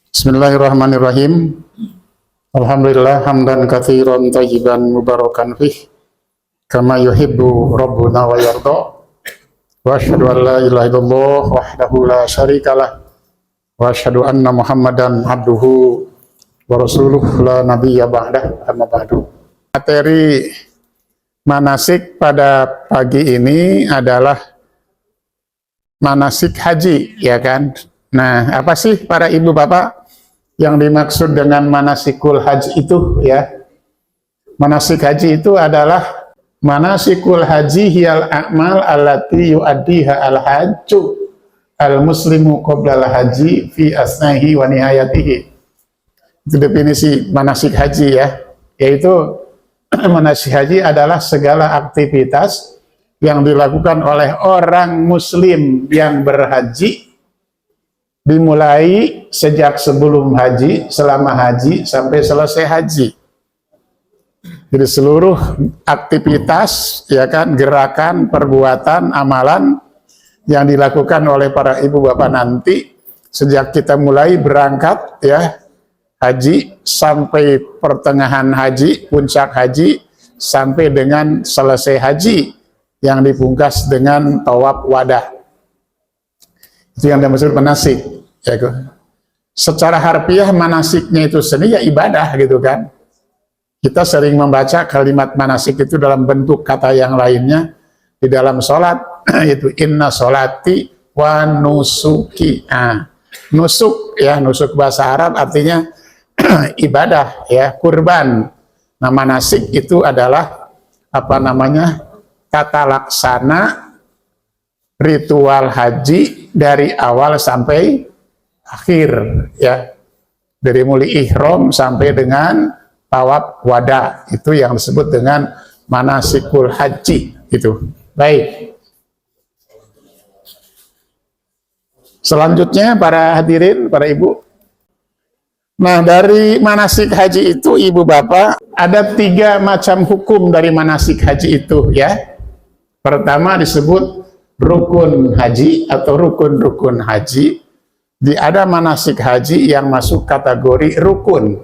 Bismillahirrahmanirrahim. Alhamdulillah hamdan katsiran thayyiban mubarakan fih kama yuhibbu rabbuna wa yarda. Wa asyhadu an la ilaha illallah wahdahu la syarikalah wa asyhadu anna Muhammadan abduhu wa rasuluh la nabiyya ba'dah, amma ba'du. Materi manasik pada pagi ini adalah manasik haji, ya kan? Nah, apa sih para ibu bapak yang dimaksud dengan manasikul haji itu, ya? Manasik haji itu adalah manasikul haji hiyal a'mal allati yu'addiha al-hajju al-muslimu qoblal haji fi asnahi wa nihayatihi. Itu definisi manasik haji, ya, yaitu manasik haji adalah segala aktivitas yang dilakukan oleh orang muslim yang berhaji dimulai sejak sebelum haji, selama haji, sampai selesai haji. Jadi seluruh aktivitas, ya kan, gerakan, perbuatan, amalan yang dilakukan oleh para ibu bapak nanti sejak kita mulai berangkat, ya, haji sampai pertengahan haji, puncak haji, sampai dengan selesai haji yang dipungkas dengan tawaf wadah. Itu yang dimaksud manasik. Ya, secara harfiah manasiknya itu sendiri ya ibadah, gitu kan. Kita sering membaca kalimat manasik itu dalam bentuk kata yang lainnya di dalam sholat, itu inna sholati wa nusuki. Nusuk, ya, nusuk bahasa Arab artinya ibadah, ya, kurban. Nah, manasik itu adalah apa namanya, tata laksana ritual haji dari awal sampai akhir, ya, dari mulai ihram sampai dengan tawaf wada, itu yang disebut dengan manasikul haji, itu. Baik. Selanjutnya para hadirin, para ibu. Nah, dari manasik haji itu, ibu bapak, ada 3 macam hukum dari manasik haji itu, ya. Pertama disebut rukun haji atau rukun-rukun haji. Ada manasik haji yang masuk kategori rukun.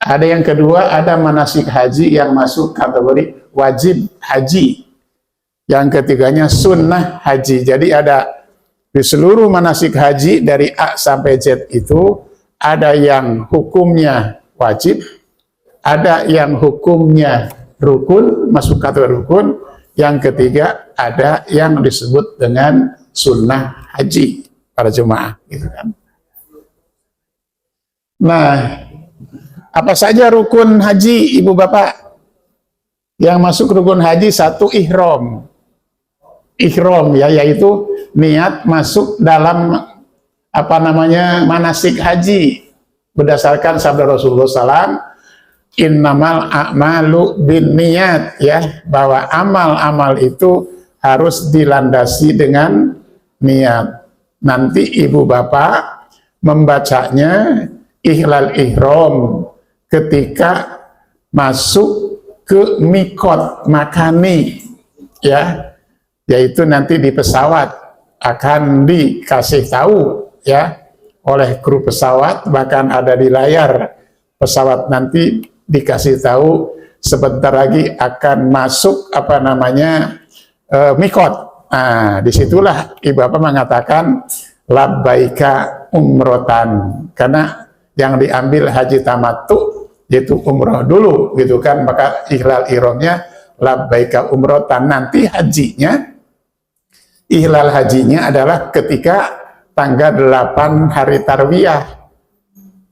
Ada yang kedua, ada manasik haji yang masuk kategori wajib haji. Yang ketiganya sunnah haji. Jadi ada di seluruh manasik haji dari A sampai Z itu, ada yang hukumnya wajib, ada yang hukumnya rukun, masuk kategori rukun. Yang ketiga, ada yang disebut dengan sunnah haji para jemaah, gitu kan. Nah, apa saja rukun haji, ibu bapak? Yang masuk rukun haji, 1, ihram. Ihram, ya, yaitu niat masuk dalam apa namanya, manasik haji berdasarkan sabda Rasulullah SAW, innamal a'malu bin niat, ya, bahwa amal-amal itu harus dilandasi dengan niat. Nanti ibu bapak membacanya ihlal ihram ketika masuk ke mikot makani, ya, yaitu nanti di pesawat akan dikasih tahu, ya, oleh kru pesawat, bahkan ada di layar pesawat nanti dikasih tahu sebentar lagi akan masuk apa namanya, mikot. Nah, disitulah ibu bapak mengatakan labbaika umrotan, karena yang diambil haji tamattu yaitu umroh dulu, gitu kan. Maka ihlal ihramnya labbaika umrotan. Nanti hajinya, ihlal hajinya adalah ketika tanggal 8 hari tarwiyah,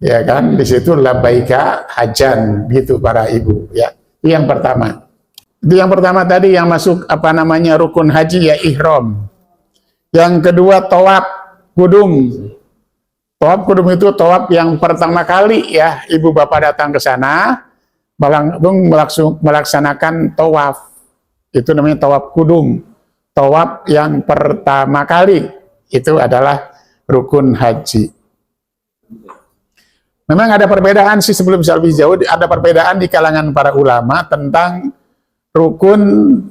ya kan. Di situ labbaika hajan, gitu para ibu, ya. Itu yang pertama. Itu yang pertama tadi yang masuk apa namanya rukun haji, ya, ihram. Yang kedua tawaf kudum. Tawaf kudum itu tawaf yang pertama kali, ya, ibu bapak datang ke sana langsung melaksanakan tawaf. Itu namanya tawaf kudum. Tawaf yang pertama kali itu adalah rukun haji. Memang ada perbedaan sih, sebelum bisa lebih jauh, ada perbedaan di kalangan para ulama tentang rukun,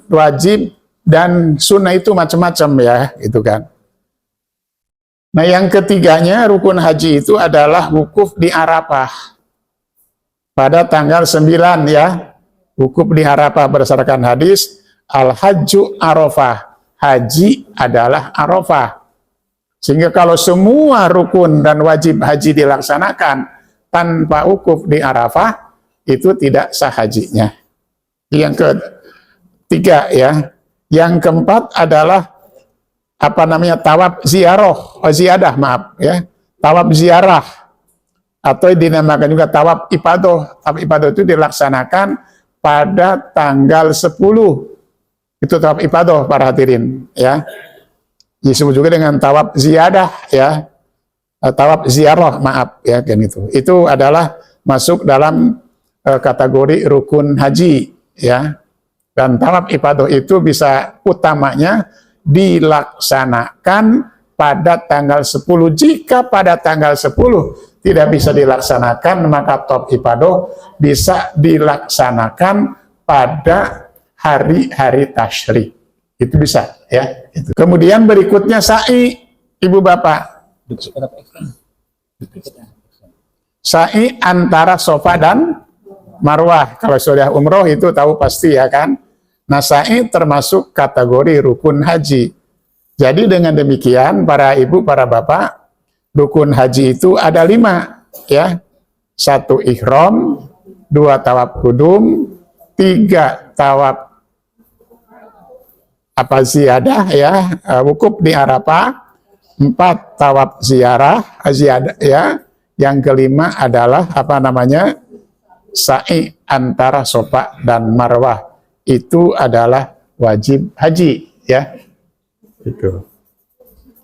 wajib, dan sunnah itu macam-macam, ya, gitu kan. Nah, yang ketiganya rukun haji itu adalah wukuf di Arafah pada tanggal 9 ya. Wukuf di Arafah berdasarkan hadis Al-Hajju Arafah. Haji adalah Arafah. Sehingga kalau semua rukun dan wajib haji dilaksanakan tanpa wukuf di Arafah, itu tidak sah hajinya. Yang ketiga ya. Yang keempat adalah tawaf ziyadah maaf ya, tawaf ziarah atau dinamakan juga tawaf ifadah. Tawaf ifadah itu dilaksanakan pada tanggal 10. Itu tawaf ifadah para hadirin ya. Disebut juga dengan tawaf ziyadah ya, tawaf ziarah maaf ya kan itu. Itu adalah masuk dalam kategori rukun haji ya. Dan tawaf ifadah itu bisa utamanya dilaksanakan pada tanggal 10. Jika pada tanggal 10 tidak bisa dilaksanakan, maka tawaf ifadah bisa dilaksanakan pada hari-hari tasyrik. Itu bisa ya. Itu. Kemudian berikutnya sa'i, Ibu Bapak. Sa'i antara Safa dan Marwah. Kalau sudah umroh itu tahu pasti ya kan. Nah, sa'i termasuk kategori rukun haji. Jadi dengan demikian, para ibu, para bapak, rukun haji itu ada 5, ya. 1 ihram, 2 tawaf kudum, 3 tawaf ziyadah, ya, wukuf di Arafah, 4 tawaf ziarah, ya. Yang kelima adalah sa'i antara Safa dan Marwah. Itu adalah wajib haji ya. Itu.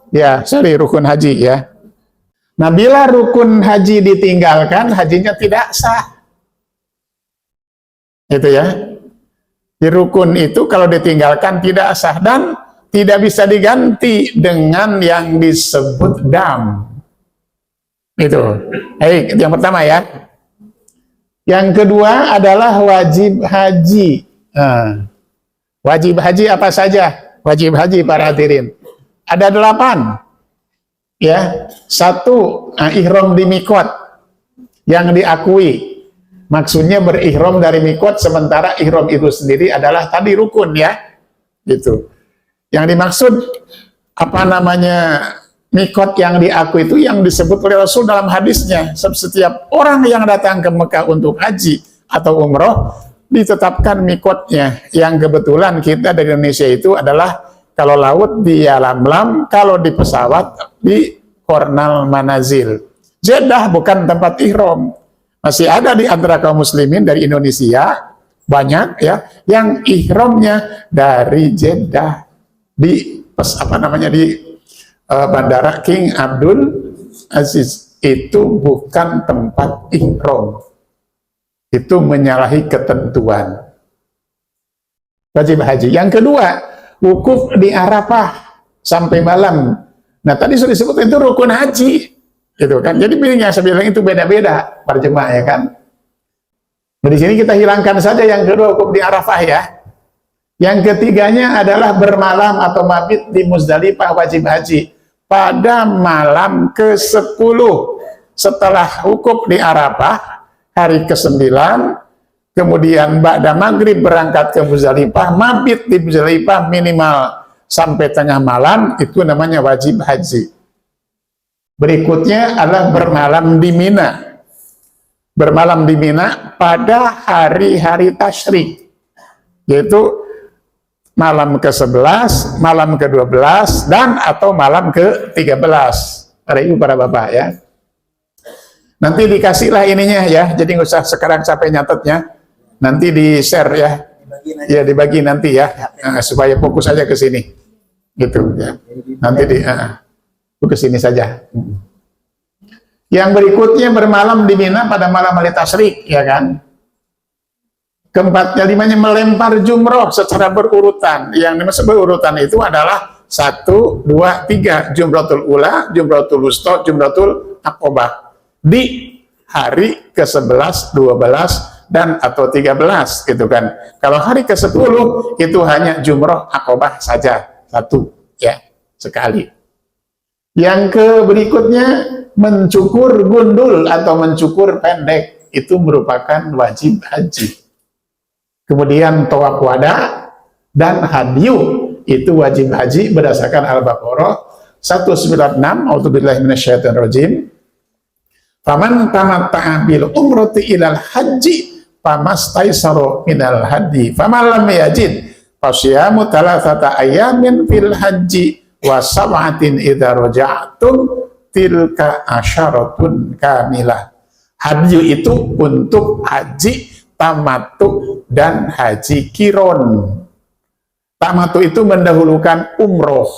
Ya, rukun haji ya. Nah, bila rukun haji ditinggalkan, hajinya tidak sah. Itu ya. Di rukun itu kalau ditinggalkan tidak sah dan tidak bisa diganti dengan yang disebut dam. Itu. Yang pertama ya. Yang kedua adalah wajib haji. Wajib haji apa saja? Wajib haji para hadirin ada 8 ya. 1 ihram di mikot yang diakui, maksudnya berihram dari mikot, sementara ihram itu sendiri adalah tadi rukun ya. Gitu. Yang dimaksud mikot yang diakui itu yang disebut oleh Rasul dalam hadisnya. Setiap orang yang datang ke Mekah untuk haji atau umroh ditetapkan mikotnya, yang kebetulan kita dari Indonesia itu adalah kalau laut di Yalamlam, kalau di pesawat di Kornal Manazil. Jeddah bukan tempat ihram. Masih ada di antara kaum muslimin dari Indonesia banyak ya yang ihramnya dari Jeddah di Bandara King Abdul Aziz. Itu bukan tempat ihram. Itu menyalahi ketentuan wajib haji. Yang kedua, wukuf di Arafah sampai malam. Nah, tadi sudah disebut itu rukun haji, gitu kan. Jadi pilihnya saya bilang itu beda-beda para jemaah ya kan. Nah, di sini kita hilangkan saja yang kedua, wukuf di Arafah ya. Yang ketiganya adalah bermalam atau mabit di Muzdalifah wajib haji pada malam ke-10 setelah wukuf di Arafah. Hari ke-9, kemudian ba'da maghrib berangkat ke Muzdalifah, mabit di Muzdalifah minimal sampai tengah malam, itu namanya wajib haji. Berikutnya adalah bermalam di Mina. Bermalam di Mina pada hari-hari tasyrik, yaitu malam ke-11, malam ke-12, dan atau malam ke-13. Para ibu, para bapak ya. Nanti dikasihlah ininya ya, jadi nggak usah sekarang sampai nyatetnya, nanti di share ya, ya dibagi nanti ya, supaya fokus aja ke sini, gitu ya. Nanti ke sini saja. Yang berikutnya bermalam di Mina pada malam hari tasyrik, ya kan. Keempatnya, limanya melempar jumroh secara berurutan. Yang dimaksud berurutan itu adalah 1, 2, 3 jumratul ula, jumratul wusta, jumratul aqobah. Di hari ke-11, 12, dan atau 13 gitu kan. Kalau hari ke-10 itu hanya jumroh akobah saja, 1 ya, sekali. Yang ke berikutnya mencukur gundul atau mencukur pendek itu merupakan wajib haji. Kemudian tawaf wada dan hadyu itu wajib haji berdasarkan Al-Baqarah 196. A'udzubillahi minasyaitonirrajim. Faman tamatta'a bil umrati ilal haji famastaisara minal hadi faman lam yajid fasyamu thalathata ayamin fil haji wa sab'atin idza raja'tum tilka asyaratun kamilah. Haji itu untuk haji tamattu dan haji kiron. Tamattu itu mendahulukan umroh,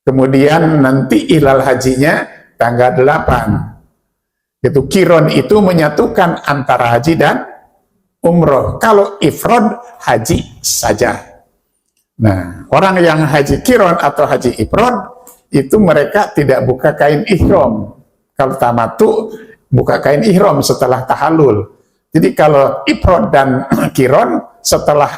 kemudian nanti ilal hajinya tanggal 8. Itu kiron itu menyatukan antara haji dan umroh. Kalau ifrad haji saja. Nah, orang yang haji kiron atau haji ifrad itu mereka tidak buka kain ihram. Kalau tamattu buka kain ihram setelah tahallul. Jadi kalau ifrad dan kiron setelah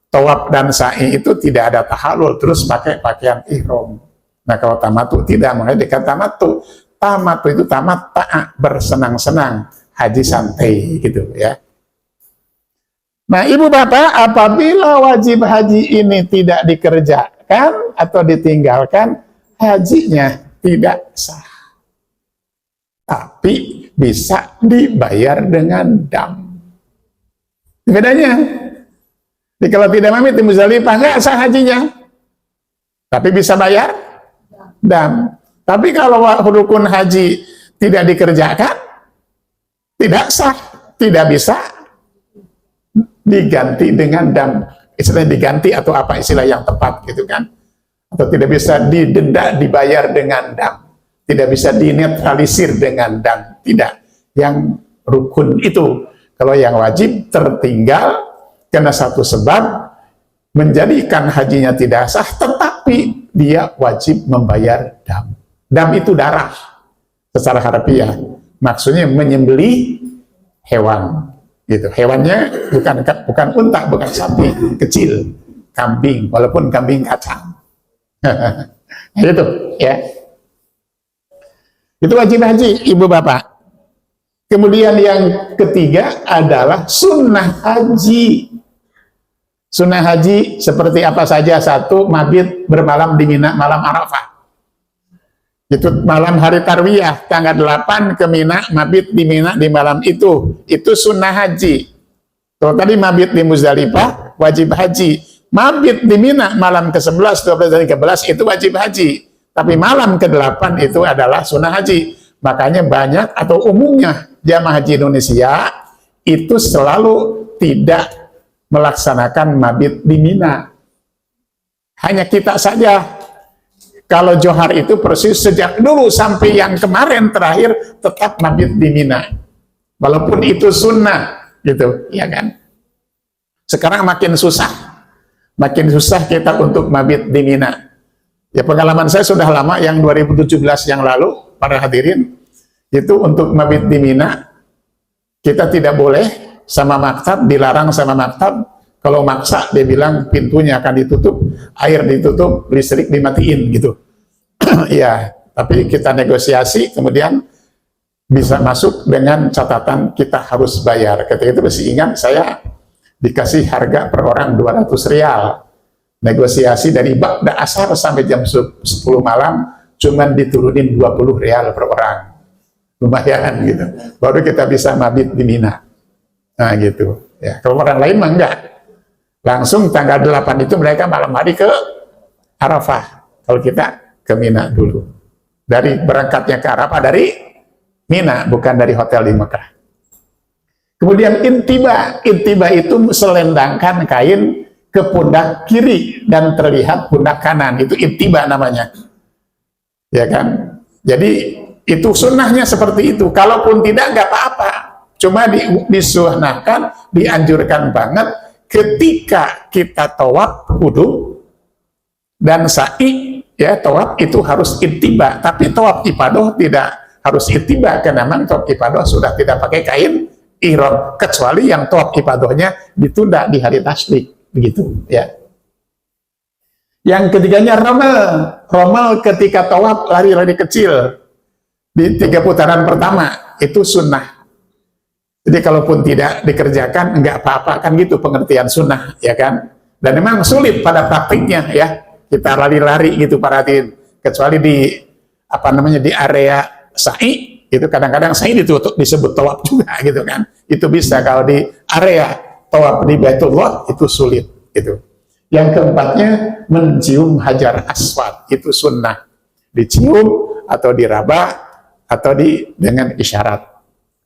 tawaf dan sa'i itu tidak ada tahallul, terus pakai pakaian ihram. Nah, kalau tamattu tidak, menghadirkan tamattu. Tamattu itu tamat taat, bersenang-senang, haji santai gitu ya. Nah, ibu bapak, apabila wajib haji ini tidak dikerjakan atau ditinggalkan, hajinya tidak sah. Tapi bisa dibayar dengan dam. Bedanya, jadi kalau tidak mabit di Muzdalifah nggak sah hajinya, tapi bisa bayar dam. Tapi kalau rukun haji tidak dikerjakan, tidak sah, tidak bisa diganti dengan dam. Istilahnya diganti atau apa istilah yang tepat gitu kan? Atau tidak bisa didenda, dibayar dengan dam. Tidak bisa dinetralisir dengan dam. Tidak. Yang rukun itu. Kalau yang wajib tertinggal karena satu sebab menjadikan hajinya tidak sah, tetapi dia wajib membayar dam. Dam itu darah secara harfiah. Maksudnya menyembelih hewan. Gitu. Hewannya bukan unta, bukan sapi, kecil, kambing, walaupun kambing kacang. Itu ya. Itu wajib haji, ibu bapak. Kemudian yang ketiga adalah sunnah haji. Sunnah haji seperti apa saja? Satu, mabit bermalam di Mina malam Arafah. Itu malam hari Tarwiyah, tanggal 8 ke Mina, mabit di Mina di malam itu sunnah haji. Kalau tadi mabit di Muzdalifah, wajib haji. Mabit di Mina malam ke-11, 12, dan ke-11 itu wajib haji. Tapi malam ke-8 itu adalah sunnah haji. Makanya banyak atau umumnya jamaah haji Indonesia itu selalu tidak melaksanakan mabit di Mina. Hanya kita saja. Kalau johar itu persis sejak dulu sampai yang kemarin terakhir tetap mabit di Mina. Walaupun itu sunnah, gitu, ya kan? Sekarang makin susah kita untuk mabit di Mina. Ya pengalaman saya sudah lama, yang 2017 yang lalu, para hadirin, itu untuk mabit di Mina, kita tidak boleh sama maktab, dilarang sama maktab. Kalau maksa, dia bilang pintunya akan ditutup, air ditutup, listrik dimatiin gitu. Ya, tapi kita negosiasi, kemudian bisa masuk dengan catatan kita harus bayar. Ketika itu masih ingat, saya dikasih harga per orang 200 rial. Negosiasi dari Ba'da Asar sampai jam 10 malam, cuman diturunin 20 rial per orang. Lumayan gitu. Baru kita bisa mabit di Mina. Nah gitu. Ya, kalau orang lain mah enggak. Langsung tanggal 8 itu mereka malam hari ke Arafah. Kalau kita ke Mina dulu. Dari berangkatnya ke Arafah dari Mina, bukan dari hotel di Mekah. Kemudian intiba. Intiba itu selendangkan kain ke pundak kiri dan terlihat pundak kanan. Itu intiba namanya. Ya kan? Jadi itu sunnahnya seperti itu. Kalaupun tidak, nggak apa-apa. Cuma disunnahkan, dianjurkan banget ketika kita tawaf wudu dan sa'i, ya tawaf itu harus intiba. Tapi tawaf ibadah tidak harus intiba, karena memang tawaf ibadah sudah tidak pakai kain ihram, kecuali yang tawaf ibadahnya ditunda di hari tasyrik, begitu ya. Yang ketiganya romal. Romal ketika tawaf lari-lari kecil di 3 putaran pertama, itu sunnah. Jadi kalaupun tidak dikerjakan, enggak apa-apa, kan gitu pengertian sunnah, ya kan? Dan memang sulit pada praktiknya, ya. Kita lari-lari gitu, paratin. Kecuali di, di area sa'i, itu kadang-kadang sa'i disebut tawaf juga, gitu kan? Itu bisa, kalau di area tawaf di Baitullah, itu sulit, gitu. Yang keempatnya, mencium hajar aswad, itu sunnah. Dicium, atau diraba, atau dengan isyarat.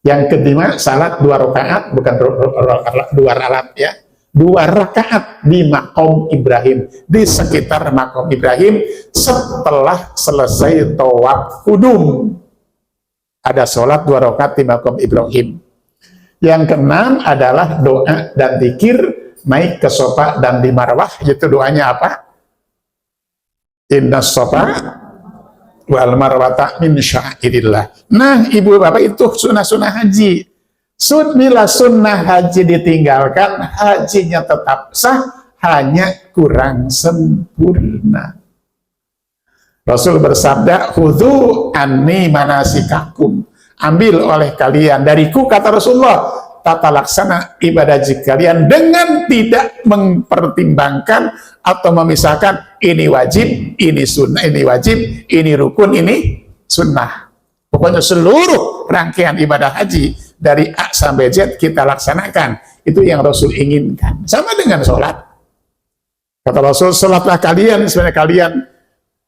Yang kelima, salat 2 rakaat, bukan 2 rakaat, ya. 2 rakaat di Maqam Ibrahim, di sekitar Maqam Ibrahim, setelah selesai tawaf kudum. Ada sholat 2 rakaat di Maqam Ibrahim. Yang keenam adalah doa dan zikir naik ke Sofa dan di Marwah. Itu doanya apa? Inna Sofa wal Marwata min syairillah. Nah, ibu bapak, itu sunnah-sunnah haji. Bila sunnah haji ditinggalkan, hajinya tetap sah, hanya kurang sempurna. Rasul bersabda, khudhu anni manasikakum, ambil oleh kalian dariku, kata Rasulullah, tata laksana ibadah haji kalian dengan tidak mempertimbangkan atau memisahkan ini wajib, ini sunnah, ini wajib, ini rukun, ini sunnah. Pokoknya seluruh rangkaian ibadah haji dari A sampai Z kita laksanakan. Itu yang Rasul inginkan. Sama dengan sholat. Kata Rasul, sholatlah kalian sebenarnya kalian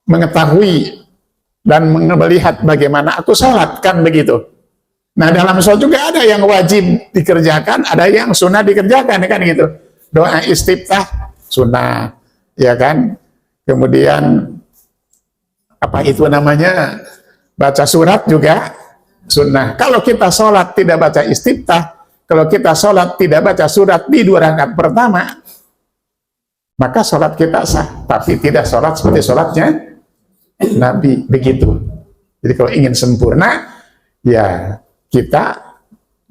mengetahui dan melihat bagaimana aku sholat, kan begitu. Nah, dalam sholat juga ada yang wajib dikerjakan, ada yang sunnah dikerjakan, kan gitu. Doa istiftah sunnah, ya kan. Kemudian apa itu namanya, baca surat juga sunnah. Kalau kita sholat tidak baca istiftah, kalau kita sholat tidak baca surat di 2 rakaat pertama, maka sholat kita sah, tapi tidak sholat seperti sholatnya Nabi, begitu. Jadi kalau ingin sempurna, ya kita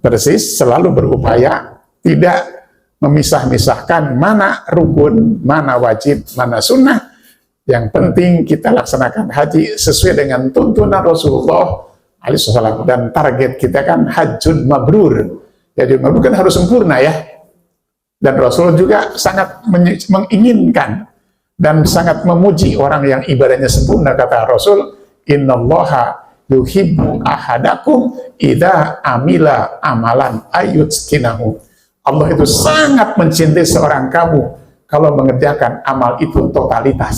persis selalu berupaya tidak memisah-misahkan mana rukun, mana wajib, mana sunnah. Yang penting kita laksanakan haji sesuai dengan tuntunan Rasulullah SAW. Dan target kita kan hajjun mabrur. Jadi mabrur kan harus sempurna, ya. Dan Rasul juga sangat menginginkan dan sangat memuji orang yang ibadahnya sempurna. Kata Rasul, innallaha yuhibbu ahadakum idza amila amalan ayyutskinahu. Allah itu sangat mencintai seorang kamu kalau mengerjakan amal itu totalitas,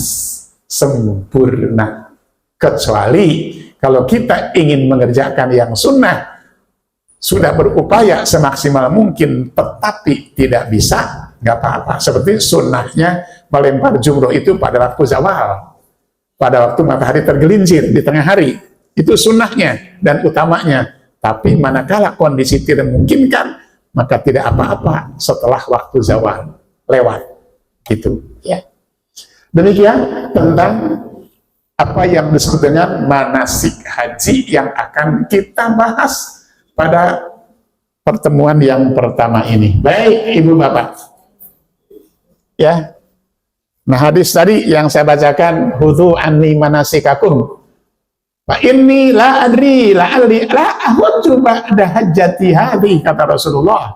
sempurna. Kecuali kalau kita ingin mengerjakan yang sunnah, sudah berupaya semaksimal mungkin tetapi tidak bisa, nggak apa-apa. Seperti sunnahnya melempar jumroh itu pada waktu zawal, pada waktu matahari tergelincir di tengah hari, itu sunnahnya dan utamanya. Tapi manakala kondisi tidak memungkinkan, maka tidak apa-apa setelah waktu zawal lewat, gitu, ya. Demikian tentang apa yang disebut dengan manasik haji yang akan kita bahas pada pertemuan yang pertama ini. Baik, Ibu Bapak, ya. Nah, hadis tadi yang saya bacakan, khudhu anni manasikakum fa inni la adri la'alli la ahujju ba'da hajjati hadhi, kata Rasulullah.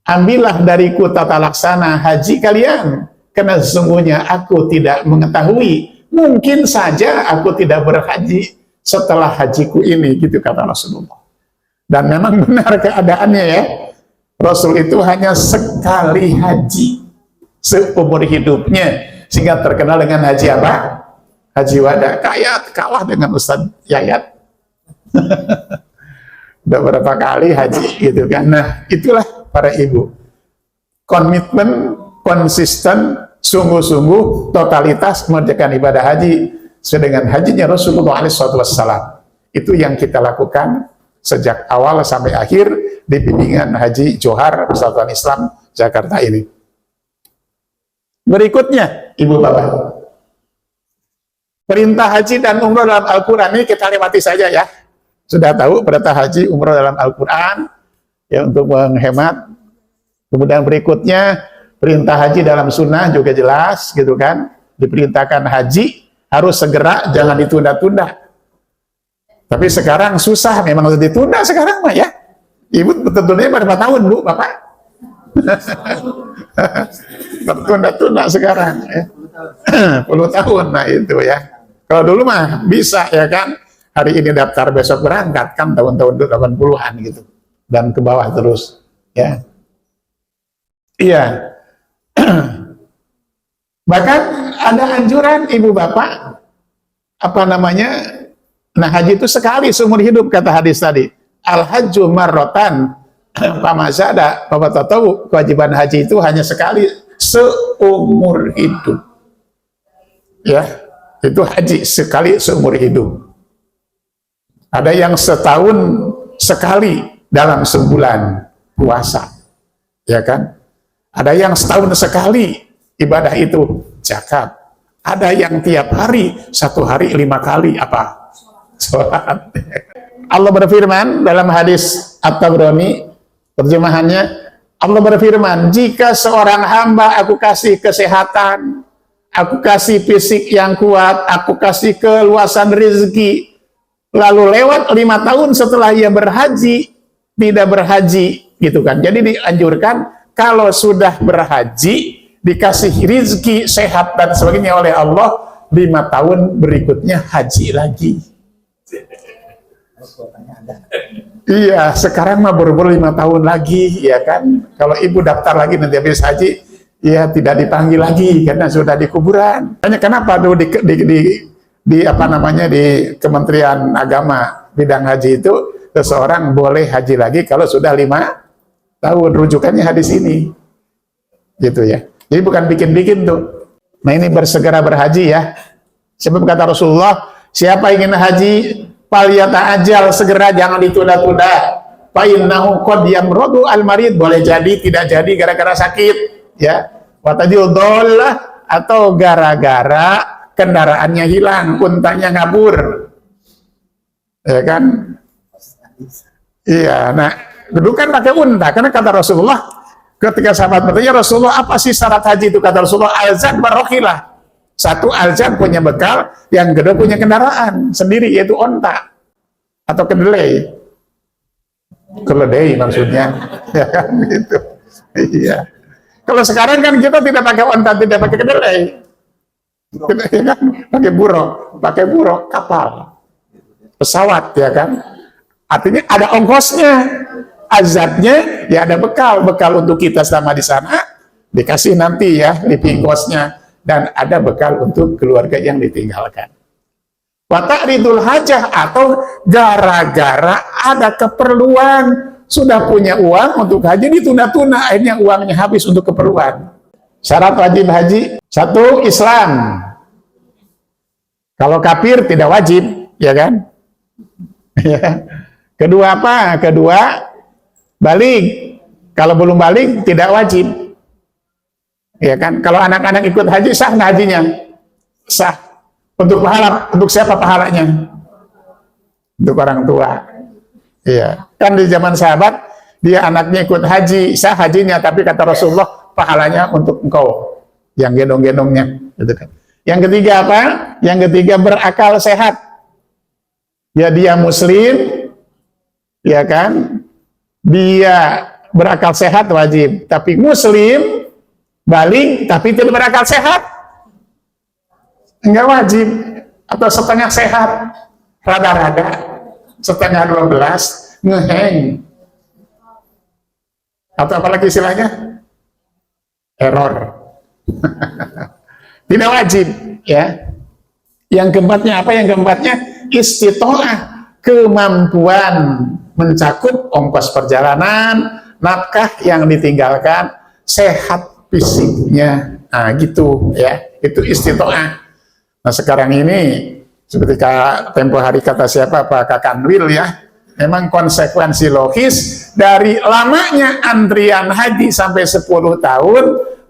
Ambillah dariku tata laksana haji kalian, karena sesungguhnya aku tidak mengetahui, mungkin saja aku tidak berhaji setelah hajiku ini, gitu kata Rasulullah. Dan memang benar keadaannya, ya. Rasul itu hanya sekali haji seumur hidupnya, sehingga terkenal dengan haji apa? Haji wada. Kalah dengan Ustadz Yayat. Udah berapa kali haji, gitu kan. Nah, itulah para ibu, komitmen, konsisten, sungguh-sungguh, totalitas mengerjakan ibadah haji sesuai dengan hajinya Rasulullah SAW. Itu yang kita lakukan sejak awal sampai akhir di bimbingan Haji Johar Persatuan Islam Jakarta ini. Berikutnya, Ibu Bapak, perintah haji dan umroh dalam Al-Quran ini kita lewati saja, ya. Sudah tahu perintah haji umroh dalam Al-Quran, ya, untuk menghemat. Kemudian berikutnya perintah haji dalam sunnah juga jelas, gitu kan. diperintahkan haji harus segera, jangan ditunda-tunda. Tapi sekarang susah, memang harus ditunda sekarang mah ya. Ibu tentunya berapa tahun Bu, Bapak? Tertunda-tunda sekarang ya. 10 tahun, nah itu ya. Kalau dulu mah bisa ya kan, hari ini daftar besok berangkat kan, tahun-tahun 80-an gitu. Dan ke bawah terus ya. Iya. Bahkan ada anjuran Ibu Bapak, apa namanya, nah haji itu sekali seumur hidup kata hadis tadi. Al-hajju marrotan pamazada, Bapak tahu kewajiban haji itu hanya sekali seumur hidup. Ya, itu haji sekali seumur hidup. Ada yang setahun sekali dalam sebulan puasa, ya kan? Ada yang setahun sekali ibadah itu zakat. Ada yang tiap hari, 1 hari 5 kali apa? Sholat. Allah berfirman dalam hadis At-Tabrani, terjemahannya, Allah berfirman, jika seorang hamba aku kasih kesehatan, aku kasih fisik yang kuat, aku kasih keluasan rezeki, lalu lewat 5 tahun setelah ia berhaji, tidak berhaji, gitu kan. Jadi dianjurkan, kalau sudah berhaji, dikasih rezeki, sehat, dan sebagainya oleh Allah, 5 tahun berikutnya haji lagi. Iya, sekarang mah baru 5 tahun lagi, ya kan. Kalau ibu daftar lagi nanti habis haji, ya tidak dipanggil lagi karena sudah di kuburan. Tanya kenapa dulu di apa namanya di Kementerian Agama bidang haji itu seseorang boleh haji lagi kalau sudah 5 tahun. Rujukannya hadis ini, gitu ya. Jadi bukan bikin-bikin tuh. Nah ini bersegera berhaji ya. Sebab kata Rasulullah, siapa ingin haji, faliyata ajal, segera, jangan ditunda-tunda. Fa innahu qad yamradu al-marid, boleh jadi tidak jadi gara-gara sakit, ya. Wa tadil dhallah, atau gara-gara kendaraannya hilang, untanya ngabur. Ya kan? Iya, nah, dulu kan pakai unta, karena kata Rasulullah, ketika sahabat bertanya, Rasulullah, apa sih syarat haji itu? Kata Rasulullah, alzad barokilah. Satu, alzad punya bekal, yang kedua punya kendaraan sendiri, yaitu onta atau kedelai. Keledai maksudnya, ya kan gitu. Iya. Kalau sekarang kan kita tidak pakai onta, tidak pakai kedelai, ya kan? Pakai buruk, kapal, pesawat, ya kan? Artinya ada ongkosnya, azadnya, ya ada bekal untuk kita selama di sana, dikasih nanti ya, living cost-nya. Dan ada bekal untuk keluarga yang ditinggalkan. Wa ta'ridul hajah, atau gara-gara ada keperluan, sudah punya uang untuk haji, ditunda-tunda, akhirnya uangnya habis untuk keperluan. Syarat wajib haji, 1, Islam. Kalau kafir tidak wajib, ya kan? Kedua apa? Kedua, balik. Kalau belum balik tidak wajib. Ya kan, kalau anak-anak ikut haji sah nggak hajinya? Sah. Untuk pahala, untuk siapa pahalanya? Untuk orang tua. Iya. Kan di zaman sahabat, dia anaknya ikut haji, sah hajinya, tapi kata Rasulullah, pahalanya untuk engkau yang gendong-gendongnya. Gitu kan. Yang ketiga apa? Yang ketiga berakal sehat. Ya dia Muslim, ya kan? Dia berakal sehat wajib, tapi Muslim balik tapi tidak berakal sehat enggak wajib, atau setengah sehat, rada-rada, setengah 12, ngeheng, atau apalagi istilahnya error. Tidak wajib ya. Yang keempatnya apa? Yang keempatnya istitoah, kemampuan mencakup ongkos perjalanan, nafkah yang ditinggalkan, sehat fisiknya, nah gitu ya, itu istitoah. Nah sekarang ini seperti tempo hari kata siapa, Pak Kakanwil ya, memang konsekuensi logis dari lamanya antrian haji sampai 10 tahun,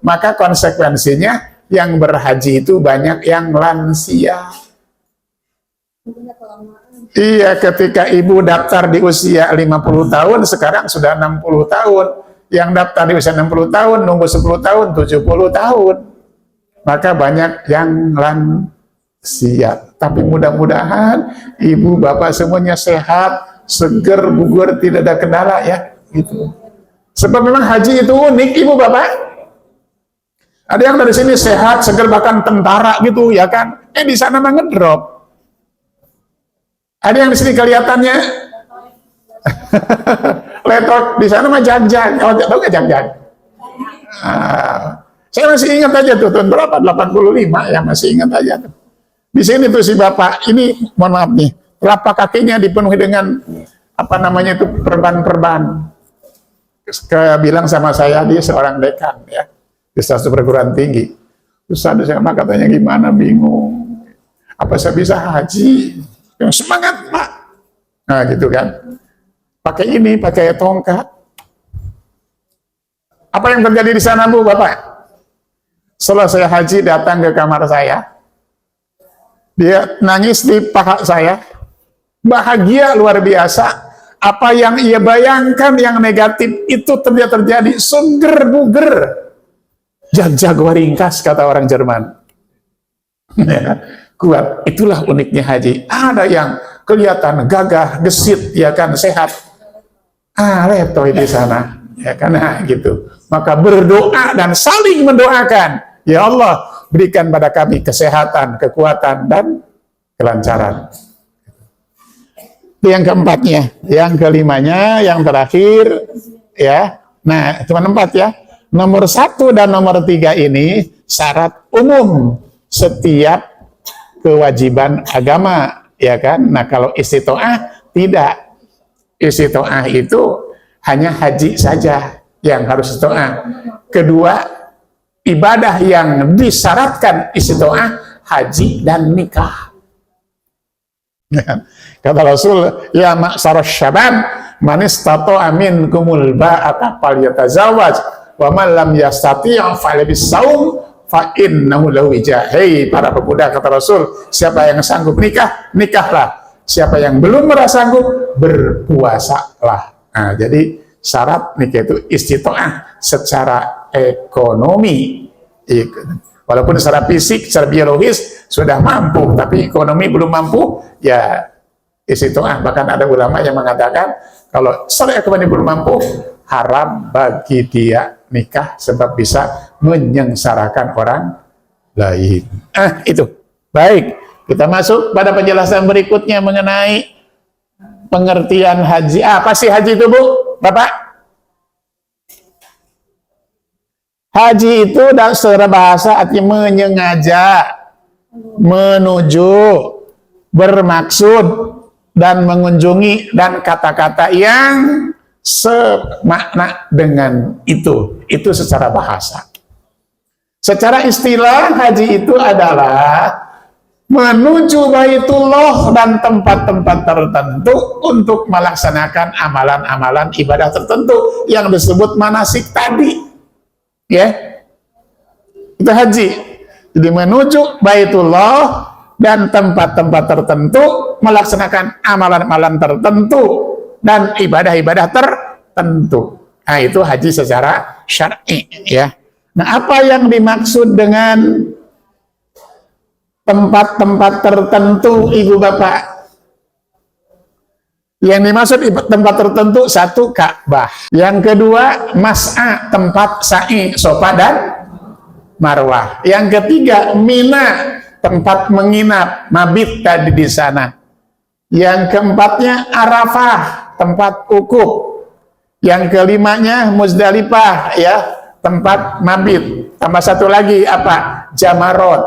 maka konsekuensinya yang berhaji itu banyak yang lansia. Iya, ketika ibu daftar di usia 50 tahun, sekarang sudah 60 tahun. Yang daftar di usia 60 tahun, nunggu 10 tahun, 70 tahun. maka banyak yang lansia. Tapi mudah-mudahan ibu bapak semuanya sehat, seger, bugar, tidak ada kendala ya. Gitu. Sebab memang haji itu unik ibu bapak. Ada yang dari sini sehat, seger, bahkan tentara gitu ya kan. Di sana mah ngedrop. Ada yang di sini kelihatannya letok, di sana mah jag-jag. Kalau tahu nggak jag-jag? Saya masih ingat aja tuh tahun berapa? 85 ya, masih ingat aja tuh. Di sini tuh si bapak ini, mohon maaf nih, telapak kakinya dipenuhi dengan apa namanya itu perban-perban. Bilang sama saya, dia seorang dekan ya di salah satu perguruan tinggi. Terus ada sama katanya gimana, bingung. Apa saya bisa haji? Yang semangat pak. Nah gitu kan. Pakai ini, pakai tongkat. Apa yang terjadi di sana bu, bapak? Setelah saya haji datang ke kamar saya, dia nangis di paha saya, bahagia luar biasa. Apa yang ia bayangkan yang negatif itu ternyata terjadi, seger buger, jag-jag waringkas kata orang Jerman. Kuat, itulah uniknya haji. Ada yang kelihatan gagah, gesit, ya kan, sehat. Letoy di sana, ya kan, gitu. Maka berdoa dan saling mendoakan. Ya Allah, berikan pada kami kesehatan, kekuatan, dan kelancaran. Itu yang keempatnya. Yang kelimanya, yang terakhir, ya. Nah, cuma 4 ya. Nomor 1 dan nomor 3 ini syarat umum setiap kewajiban agama, ya kan. Nah, kalau istitoah tidak. Istitoah itu hanya haji saja yang harus istitoah. Kedua, ibadah yang disyaratkan istitoah, haji dan nikah. Kata Rasul, ya ma'syarasy syabab, man istata'a minkumul ba'ata falyatazawwaj, wa man lam yastati' falyabissaum fa innahu lahu wijah. Hei para pemuda, kata Rasul, siapa yang sanggup nikah, nikahlah. Siapa yang belum merasa sanggup, berpuasalah. Nah, jadi syarat nikah itu istitoah secara ekonomi. Walaupun secara fisik, secara biologis sudah mampu, tapi ekonomi belum mampu, ya istitoah. Bahkan ada ulama yang mengatakan kalau secara ekonomi belum mampu, haram bagi dia nikah sebab bisa menyengsarakan orang lain. Itu. Baik, kita masuk pada penjelasan berikutnya mengenai pengertian haji. Apa sih haji itu, Bu? Bapak? Haji itu secara bahasa artinya menyengaja, menuju, bermaksud, dan mengunjungi, dan kata-kata yang semakna dengan itu. Itu secara bahasa. Secara istilah, haji itu adalah menuju Baitullah dan tempat-tempat tertentu untuk melaksanakan amalan-amalan ibadah tertentu yang disebut manasik tadi. Ya, itu haji. Jadi menuju Baitullah dan tempat-tempat tertentu melaksanakan amalan-amalan tertentu dan ibadah-ibadah tertentu. Nah, itu haji secara syar'i ya. Nah, apa yang dimaksud dengan tempat-tempat tertentu, Ibu Bapak? Yang dimaksud tempat tertentu, 1 Ka'bah. Yang kedua, Mas'a, tempat sa'i, Safa dan Marwah. Yang ketiga, Mina, tempat menginap, mabit tadi di sana. Yang keempatnya, Arafah, tempat wukuf. Yang kelimanya, Muzdalifah, ya, tempat mabit. Tambah 1 lagi, apa? Jamarot,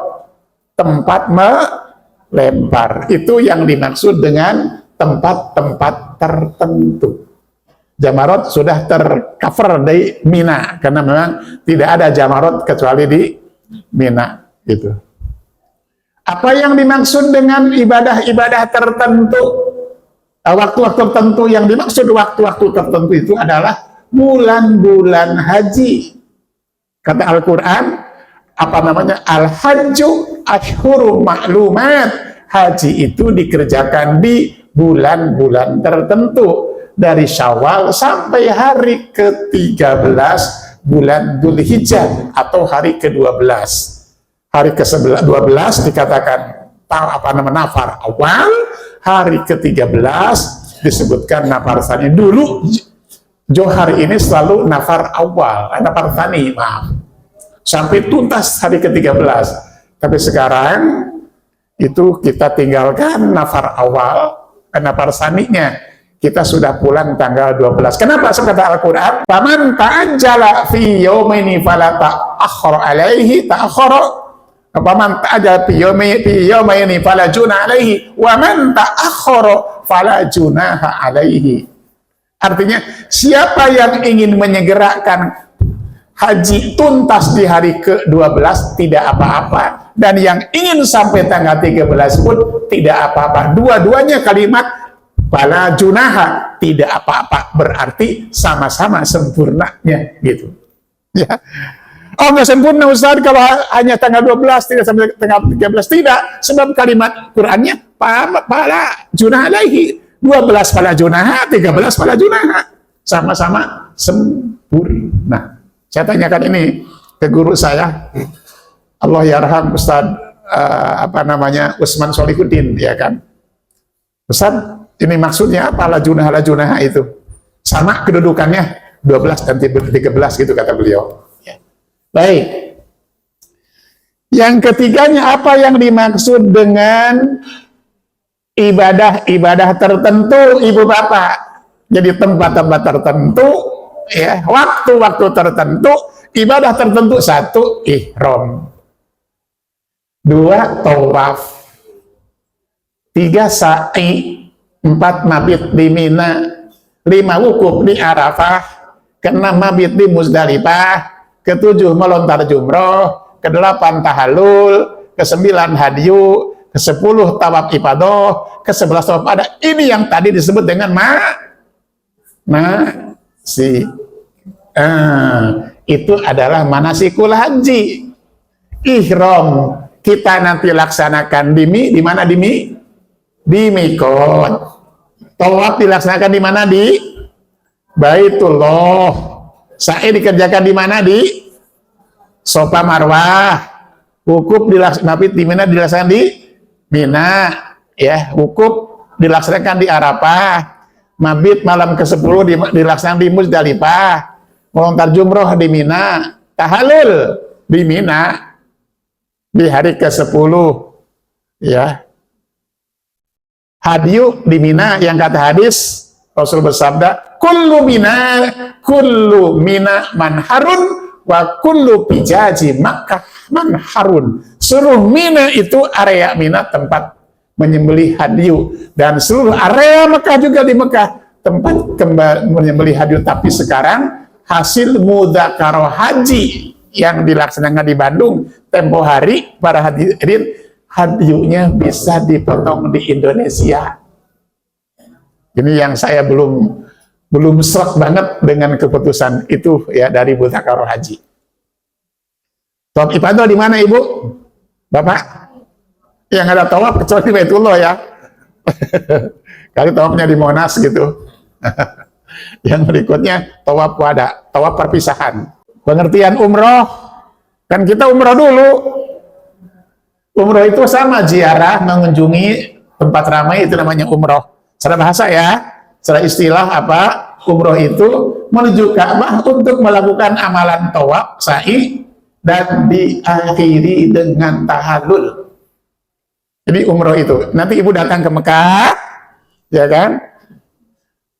tempat melempar. Itu yang dimaksud dengan tempat-tempat tertentu. Jamarot sudah tercover di Mina, karena memang tidak ada jamarot kecuali di Mina. Gitu. Apa yang dimaksud dengan ibadah-ibadah tertentu? Waktu-waktu tertentu, yang dimaksud waktu-waktu tertentu itu adalah bulan-bulan haji. Kata Al-Quran, apa namanya? Al-Hajju Ashhurun Ma'lumat. Haji itu dikerjakan di bulan-bulan tertentu, dari Syawal sampai hari ke-13 bulan Dzulhijjah atau hari ke-12. Hari ke-12 dikatakan nafar awal, hari ke-13 disebutkan nafar tsani. Dulu Johar ini selalu nafar awal, nafar tsani, maaf. Sampai tuntas hari ke-13. Tapi sekarang itu kita tinggalkan nafar awal, nafar tsaninya. Kita sudah pulang tanggal 12. Kenapa? Kata Al-Quran, "Faman ta'ajjala fi yawmaini fala ta'akhkhara alaihi ta'akhkhara." Faman ta'ajjala fi yawmaini fala junaha alaihi wa man ta'akhkhara fala junaha alaihi. Artinya, siapa yang ingin menyegerakan haji tuntas di hari ke-12 tidak apa-apa, dan yang ingin sampai tanggal 13 pun tidak apa-apa. Dua-duanya kalimat fala junaha, tidak apa-apa, berarti sama-sama sempurnanya gitu. Ya. Oh, nggak sempurna Ustaz kalau hanya tanggal 12 tidak sampai tanggal 13, tidak, sebab kalimat Qur'annya fala junaha alaihi, 12 fala junaha, 13 fala junaha, sama-sama sempurna. Saya tanyakan ini ke guru saya, Allah yarham Ustaz Usman Solihuddin, ya kan, Ustaz, ini maksudnya apa la junaha itu? Sama kedudukannya 12 dan 13 gitu kata beliau. Ya. Baik. Yang ketiganya, apa yang dimaksud dengan ibadah-ibadah tertentu, Ibu Bapak? Jadi tempat-tempat tertentu, ya, waktu-waktu tertentu, ibadah tertentu. 1, ihram. 2, tawaf. 3, sa'i. 4, mabit di Mina. 5, wukuf di Arafah. 6, mabit di Muzdalifah. 7, melontar jumroh. 8, tahallul. 9, hadyu. 10, tawaf ifadah. 11, tawaf ada. Ini yang tadi disebut dengan itu adalah manasikul haji. Ihram kita nanti laksanakan di mana? Di mikot. Tawaf dilaksanakan di mana? Di Baitullah. Sa'i dikerjakan di mana? Di Safa Marwah. Wukuf dilaksanakan di mana? Dilaksanakan di Mina. Ya, wukuf dilaksanakan di Arafah. Mabit malam ke-10 dilaksanakan di Muzdalifah. Melontar jumroh di Mina. Tahallul di Mina di hari ke-10. Ya. Hadyu di Mina, yang kata hadis Rasul bersabda, kullu mina manharun wa kullu pijaji Makkah manharun. Seluruh Mina itu area Mina tempat menyembelih hadyu, dan seluruh area Mekah juga di Mekah tempat menyembelih hadyu. Tapi sekarang hasil mudzakarah haji yang dilaksanakan di Bandung tempo hari, para hadirin, hadyunya bisa dipotong di Indonesia. Ini yang saya belum serok banget dengan keputusan itu ya dari mudzakarah haji. Tawaf ifadah di mana Ibu? Bapak? Yang ada tawaf kecuali di Baitullah ya. Kali tawafnya di Monas gitu. Yang berikutnya tawaf wada, tawaf perpisahan. Pengertian umroh, kan kita umroh dulu. Umroh itu sama ziarah, mengunjungi tempat ramai, itu namanya umroh. Secara bahasa ya, secara istilah apa? Umroh itu menuju Ka'bah untuk melakukan amalan tawaf, sa'i, dan diakhiri dengan tahallul. Jadi umroh itu, nanti Ibu datang ke Mekah, ya kan?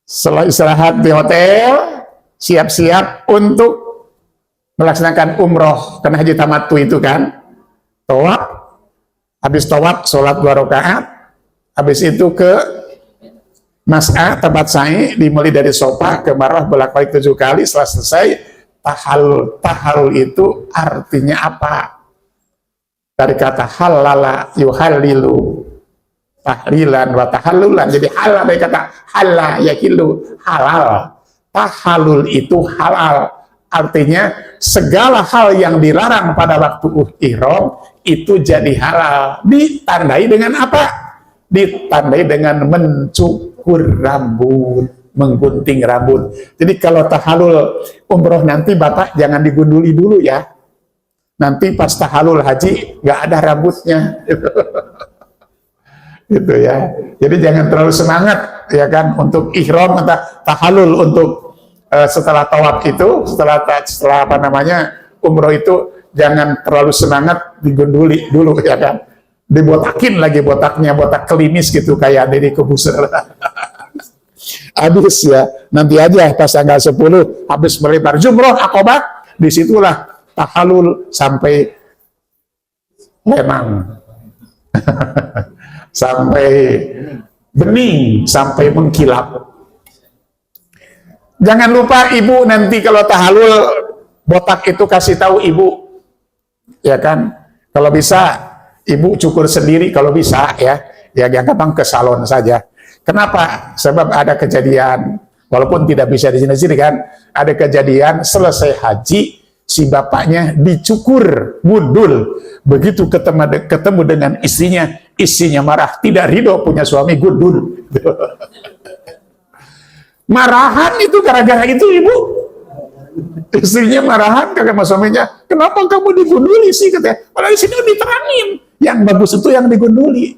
Setelah istirahat di hotel, siap-siap untuk melaksanakan umroh, karena haji tamattu itu kan, tawaf. Habis tawaf, sholat 2 rakaat. Habis itu ke Mas'a, tempat sa'i, dimulai dari Safa ke Marwah, bolak-balik 7 kali. Setelah selesai, tahallul itu artinya apa? Dari kata halala yuhallilu, tahlilan wa tahallulan. Jadi halal dari kata halal yakilu, halal. Tahallul itu halal. Artinya segala hal yang dilarang pada waktu ihram itu jadi halal. Ditandai dengan apa? Ditandai dengan mencukur rambut, menggunting rambut. Jadi kalau tahallul umroh nanti Bapak jangan digunduli dulu ya. nanti pas tahalul haji nggak ada rambutnya. Gitu ya. Jadi jangan terlalu semangat ya kan untuk ihram atau tahalul untuk setelah tawaf itu, setelah apa namanya umroh itu, jangan terlalu semangat digunduli dulu ya kan. Dibotakin lagi botaknya, botak klinis gitu kayak Deddy Corbuzier. Habis ya, nanti aja pas tanggal 10 habis melebar jumroh Aqabah, disitulah tahalul sampai lemang. Sampai bening, sampai mengkilap. Jangan lupa ibu nanti kalau tahalul botak itu kasih tahu ibu, ya kan? Kalau bisa ibu cukur sendiri kalau bisa ya gampang ke salon saja. Kenapa? Sebab ada kejadian, walaupun tidak bisa di sini kan, ada kejadian selesai haji si bapaknya dicukur gundul. Begitu ketemu dengan istrinya marah, tidak ridho punya suami gundul. Marahan itu gara-gara itu ibu. Istrinya marahan karena suaminya, kenapa kamu digunduli sih katanya. Padahal di sini diterangin, yang bagus itu yang digunduli.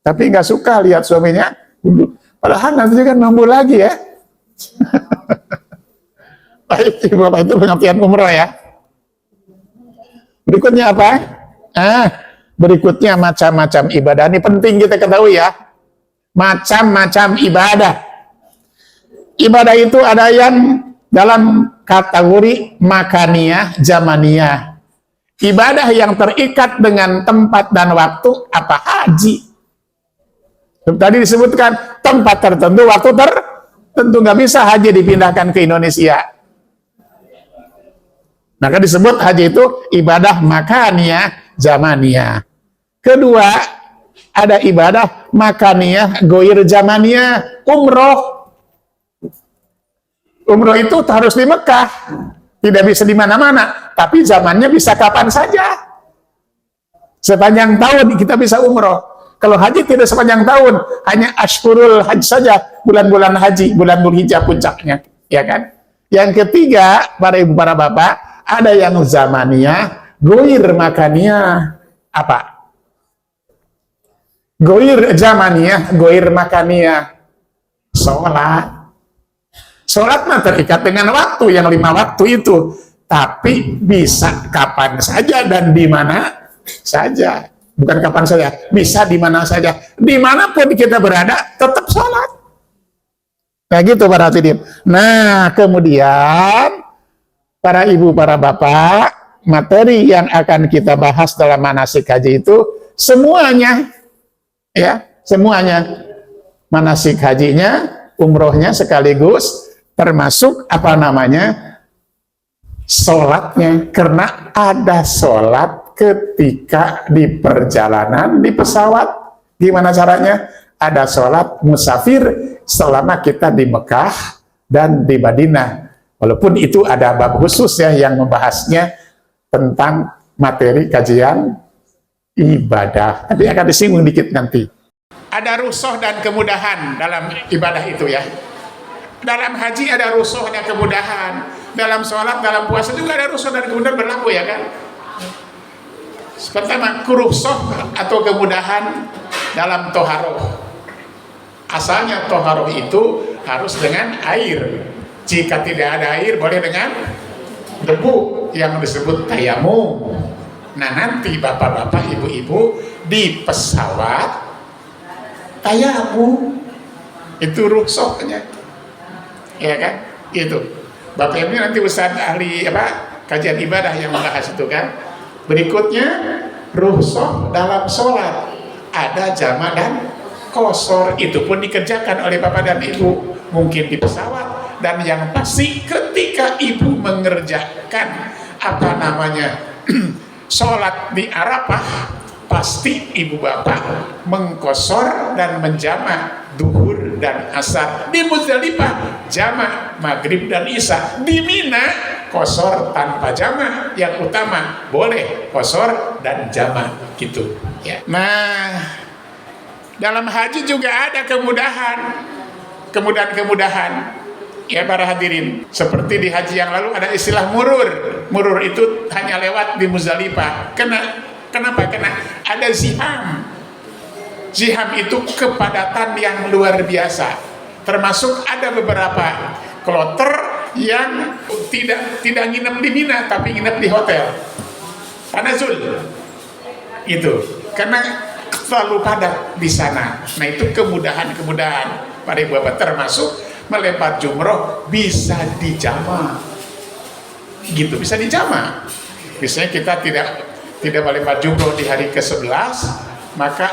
Tapi nggak suka lihat suaminya gundul. Padahal nanti kan mampu lagi ya. Baik, ibu bapak itu pengertian umroh ya. Berikutnya apa? Berikutnya macam-macam ibadah. Ini penting kita ketahui ya. Macam-macam ibadah. Ibadah itu ada yang dalam kategori makaniyah, zamaniyah. Ibadah yang terikat dengan tempat dan waktu, apa haji. Tadi disebutkan tempat tertentu, waktu tertentu, nggak bisa haji dipindahkan ke Indonesia. Maka disebut haji itu ibadah makaniyah, zamaniyah. Kedua, ada ibadah makaniyah, goir zamaniyah, umroh. Umroh itu harus di Mekah, tidak bisa di mana-mana, tapi zamannya bisa kapan saja. Sepanjang tahun kita bisa umroh. Kalau haji tidak sepanjang tahun, hanya ashurul haji saja, bulan-bulan haji, bulan Dzulhijjah puncaknya, ya kan? Yang ketiga, para ibu, para bapak, ada yang zamaniyah, goir makaniyah. Apa? Goir zamaniyah, goir makaniyah. Sholat mah terikat dengan waktu, yang 5 waktu itu. Tapi bisa kapan saja dan di mana saja. Bukan kapan saja, bisa di mana saja. Dimanapun kita berada, tetap sholat. Nah gitu para hadirin. Nah kemudian, para ibu, para bapak, materi yang akan kita bahas dalam manasik haji itu, semuanya, ya, semuanya. Manasik hajinya, umrohnya sekaligus, termasuk apa namanya sholatnya, karena ada sholat ketika di perjalanan di pesawat. Gimana caranya? Ada sholat musafir selama kita di Mekah dan di Madinah. Walaupun itu ada bab khusus ya yang membahasnya tentang materi kajian ibadah. Nanti akan disinggung dikit nanti. Ada rusuh dan kemudahan dalam ibadah itu ya. Dalam haji ada rusuh dan kemudahan. Dalam sholat, dalam puasa juga ada rusuh dan kemudahan berlaku ya kan. Pertama, rusuh atau kemudahan dalam toharoh. Asalnya toharoh itu harus dengan air. Jika tidak ada air, boleh dengan debu yang disebut tayamum. Nah nanti bapak-bapak, ibu-ibu di pesawat tayamum itu rusuhnya. Ya kan, itu bapak ini nanti Ustaz ahli kajian ibadah yang membahas itu kan. Berikutnya rusuh dalam sholat, ada jama' dan qasar, itu pun dikerjakan oleh bapak dan ibu, mungkin di pesawat. Dan yang pasti ketika ibu mengerjakan apa namanya sholat di Arafah, pasti ibu bapak mengqasar dan menjama' duhur dan asar. Di Muzdalifah jama' maghrib dan isya. Di Mina qasar tanpa jama', yang utama boleh qasar dan jama' gitu ya. Nah dalam haji juga ada kemudahan Ya para hadirin, seperti di haji yang lalu ada istilah murur. Murur itu hanya lewat di Muzdalifah. Kenapa? Karena ada ziham. Ziham itu kepadatan yang luar biasa. Termasuk ada beberapa kloter yang tidak nginep di Mina, tapi nginep di hotel. Tanazul. Itu. Karena terlalu padat di sana. Nah itu kemudahan-kemudahan para ibu bapak, termasuk melempar jumroh bisa dijama. Gitu, bisa dijama. Misalnya kita tidak melempar jumroh di hari ke-11, maka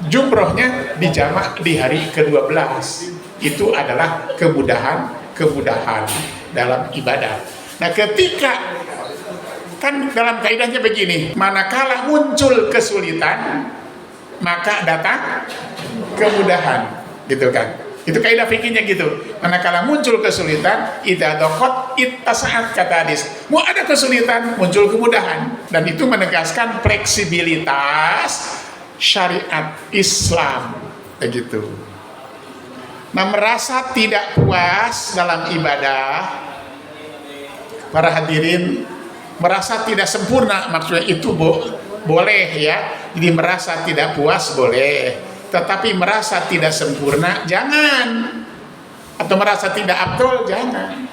jumrohnya dijama di hari ke-12. Itu adalah kemudahan dalam ibadah. Nah ketika, kan dalam kaidahnya begini, manakala muncul kesulitan maka datang kemudahan, gitu kan. Itu kaidah fikihnya gitu. Manakala muncul kesulitan, idza daqat ittasa'at, kata hadis. Mau ada kesulitan, muncul kemudahan. Dan itu menegaskan fleksibilitas syariat Islam, begitu. Nah, merasa tidak puas dalam ibadah, para hadirin, merasa tidak sempurna, maksudnya itu boleh ya. Jadi merasa tidak puas boleh. Tetapi merasa tidak sempurna, jangan. Atau merasa tidak afdol, jangan.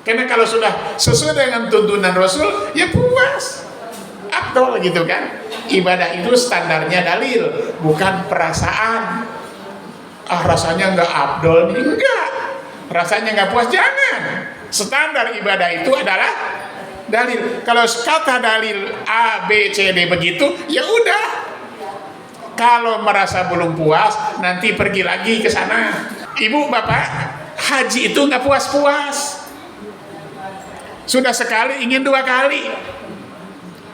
Karena kalau sudah sesuai dengan tuntunan Rasul, ya puas, afdol, gitu kan. Ibadah itu standarnya dalil, bukan perasaan. Rasanya nggak afdol nih, enggak. Rasanya nggak puas, jangan. Standar ibadah itu adalah dalil. Kalau kata dalil A, B, C, D begitu, ya udah. Kalau merasa belum puas, nanti pergi lagi ke sana. Ibu, bapak, haji itu nggak puas-puas. Sudah sekali, ingin dua kali.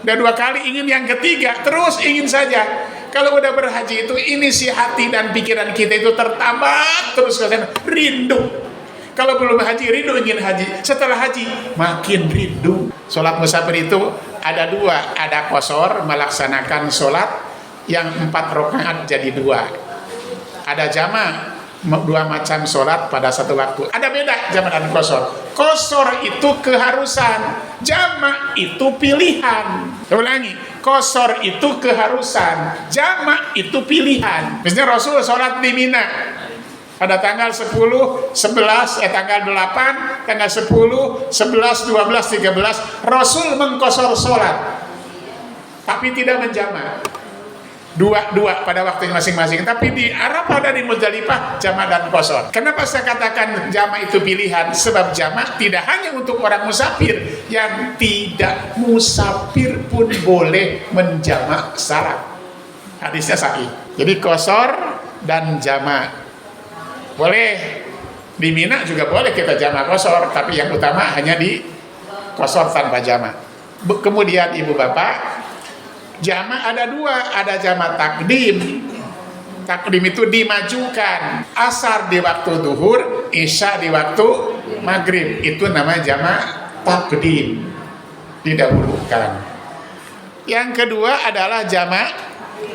Dan dua kali ingin yang ketiga, terus ingin saja. Kalau udah berhaji itu, ini si hati dan pikiran kita itu tertambat terus ke sana, rindu. Kalau belum haji, rindu ingin haji. Setelah haji, makin rindu. Sholat musafir itu ada dua, ada qashar, melaksanakan sholat yang 4 rakaat jadi 2. Ada jama', 2 macam sholat pada satu waktu. Ada beda jama' dan qashar. Qashar itu keharusan, jama' itu pilihan. Saya ulangi, qashar itu keharusan, jama' itu pilihan. Misalnya Rasul sholat di Mina pada tanggal 10, 11, tanggal 8, tanggal 10, 11, 12, 13, Rasul mengqashar sholat, tapi tidak menjama'. Dua pada waktunya masing-masing. Tapi di Arafah dan di Muzdalifah jama' dan qashar. Kenapa saya katakan jama' itu pilihan? Sebab jama' tidak hanya untuk orang musafir, yang tidak musafir pun boleh menjama' salat. Hadisnya sahih. Jadi qashar dan jama' boleh. Di Mina juga boleh kita jama' qashar, tapi yang utama hanya di qashar tanpa jama'. Kemudian ibu bapak, jama' ada 2, ada jama' takdim. Takdim itu dimajukan. Asar di waktu duhur, isya di waktu maghrib. Itu namanya jama' takdim, didahulukan. Yang kedua adalah jama'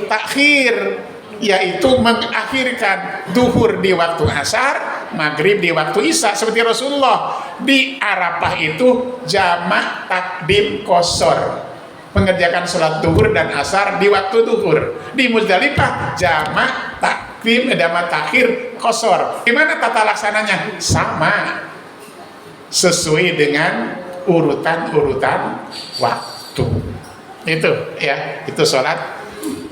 takhir, yaitu mengakhirkan duhur di waktu asar, maghrib di waktu isya. Seperti Rasulullah di Arafah itu jama' takdim qashar, mengerjakan sholat duhur dan asar di waktu duhur. Di Muzdalifah jama' takdim, jama' takhir qashar. Gimana tata laksananya? Sama, sesuai dengan urutan waktu. Itu ya, itu sholat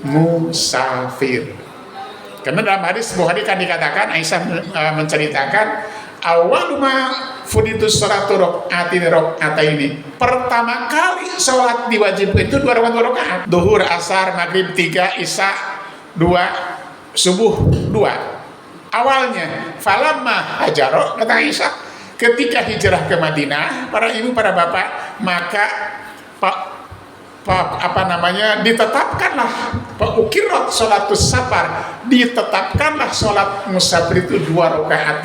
musafir. Karena dalam hadis Bukhari kan dikatakan, Aisyah menceritakan, awal ma fuditus sholatu rakaataini. Pertama kali sholat diwajibkan itu 2 rakaat. Duhur, asar, maghrib 3, isya 2, subuh 2. Awalnya falamma hajaro, kata Aisyah, ketika hijrah ke Madinah, para ibu, para bapak, maka ditetapkanlah ukirat sholatus safar, ditetapkanlah sholat musafir itu 2 rakaat.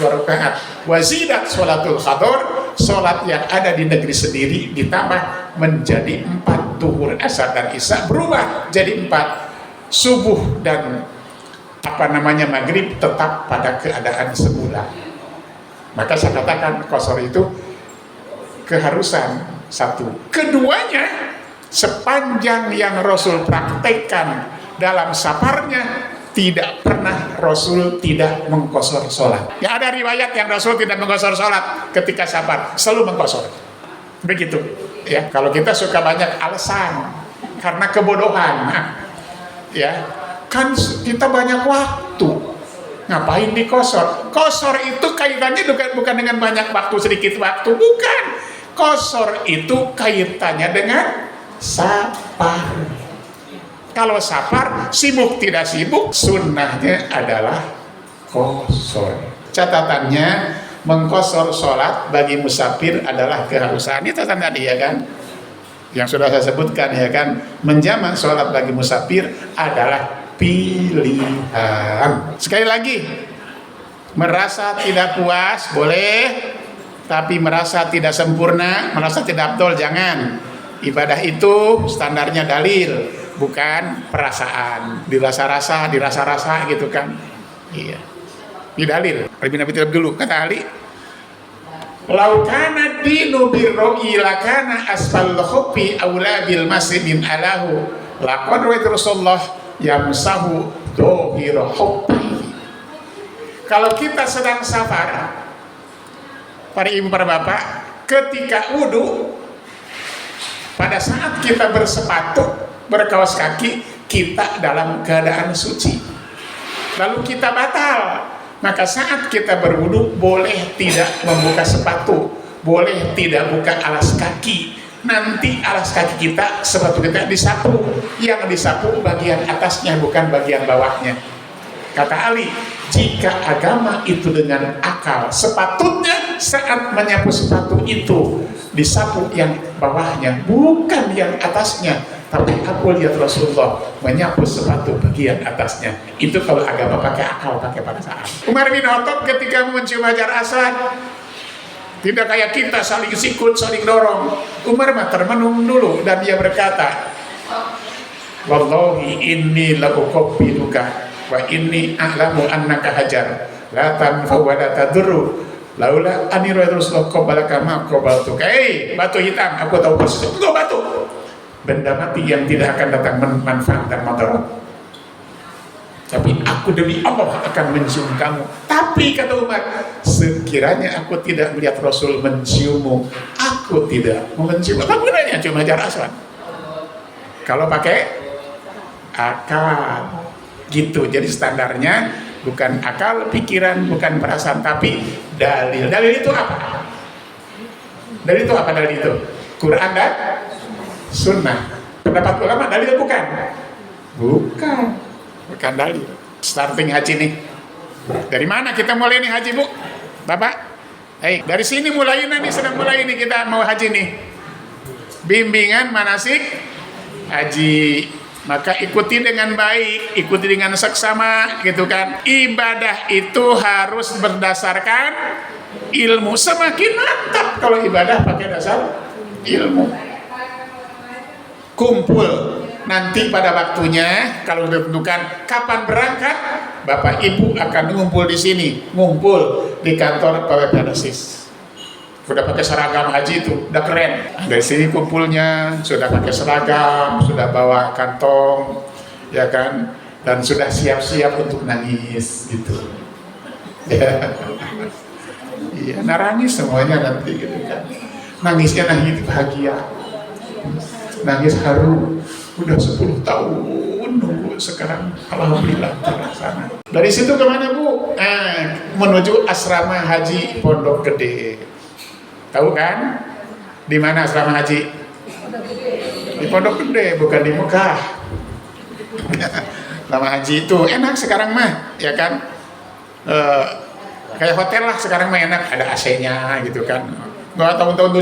Wazidat sholatul hadar, sholat yang ada di negeri sendiri ditambah menjadi 4. Duhur, asar dan isya berubah jadi 4. Subuh dan maghrib tetap pada keadaan semula. Maka saya katakan qasar itu keharusan satu. Keduanya, sepanjang yang Rasul praktekkan dalam safarnya, tidak pernah Rasul tidak mengqasar sholat. Ya, ada riwayat yang Rasul tidak mengqasar sholat ketika safar, selalu mengqasar. Begitu. Ya, kalau kita suka banyak alasan karena kebodohan, ya kan kita banyak waktu, ngapain dikosor? Kosor itu kaitannya bukan dengan banyak waktu, sedikit waktu, bukan. Kosor itu kaitannya dengan safar. Kalau safar, sibuk tidak sibuk, sunnahnya adalah kosor. Catatannya, mengkosor sholat bagi musafir adalah keharusan. Itu tadi ya kan, yang sudah saya sebutkan ya kan, menjamak sholat bagi musafir adalah pilihan. Sekali lagi, merasa tidak puas boleh, tapi merasa tidak sempurna, merasa tidak afdol jangan. Ibadah itu standarnya dalil, bukan perasaan, dirasa-rasa gitu kan. Iya, di dalil. Lebih Nabi Tilab dulu kata Ali, lau kana dinu birro'i lakana asfal khuffi aula bil masjidin alahu laqad ra'aytu Rasulullah yamsahu dhahira khuffihi. Kalau kita sedang safar, para ibu para bapak, ketika wudu, pada saat kita bersepatu, berkaos kaki, kita dalam keadaan suci, lalu kita batal, maka saat kita berwudu boleh tidak membuka sepatu, boleh tidak buka alas kaki. Nanti alas kaki kita, sepatu kita disapu, yang disapu bagian atasnya bukan bagian bawahnya. Kata Ali, jika agama itu dengan akal, sepatutnya saat menyapu sepatu itu disapu yang bawahnya bukan yang atasnya. Tapi aku lihat Rasulullah menyapu sepatu bagian atasnya. Itu kalau agama pakai akal, pakai perasaan. Umar bin Khattab ketika mencium Hajar Aswad, tidak kayak kita saling sikut, saling dorong. Umar mah termenung dulu dan dia berkata, wallahi inni la uqabbiluka wa inni a'lamu annaka hajar la tanfa wa la tadurru laula anni Rasulullah qabbalaka ma qabbaltuka. Batu hitam, aku tahu persis itu batu, benda mati yang tidak akan datang manfaat dan madarat, tapi aku demi Allah akan mencium kamu. Tapi kata Umar, sekiranya aku tidak melihat Rasul menciummu, aku tidak mencium. Apa gunanya cium Hajar Aswad kalau pakai akal gitu? Jadi standarnya bukan akal, pikiran, bukan perasaan, tapi dalil. Dalil itu apa? Dalil itu apa? Dalil itu Quran dan sunnah. Pendapat ulama dalil bukan? Bukan dalil. Starting haji nih, dari mana kita mulai nih haji, Bu? Bapak? Dari sini mulai nih, sedang mulai nih kita mau haji nih. Bimbingan manasik haji. Maka ikuti dengan baik, ikuti dengan seksama gitu kan. Ibadah itu harus berdasarkan ilmu. Semakin mantap kalau ibadah pakai dasar ilmu. Kumpul nanti pada waktunya, kalau ditentukan kapan berangkat, Bapak Ibu akan ngumpul di sini, ngumpul di kantor PWPDASIS. Sudah pakai seragam haji itu, udah keren. Dari sini kumpulnya, sudah pakai seragam, sudah bawa kantong, ya kan, dan sudah siap-siap untuk nangis gitu. Iya, nangis semuanya nanti gitu kan. Nangisnya nangis bahagia, nangis haru. Udah 10 tahun nunggu, sekarang alhamdulillah terlaksana. Dari situ kemana, Bu? Menuju asrama haji Pondok Gede. Tahu kan? Di mana asrama haji? Di Pondok Gede, bukan di Mekah. Asrama haji itu enak sekarang mah, ya kan? Kayak hotel lah sekarang mah, enak, ada AC-nya gitu kan. Nggak tahun-tahun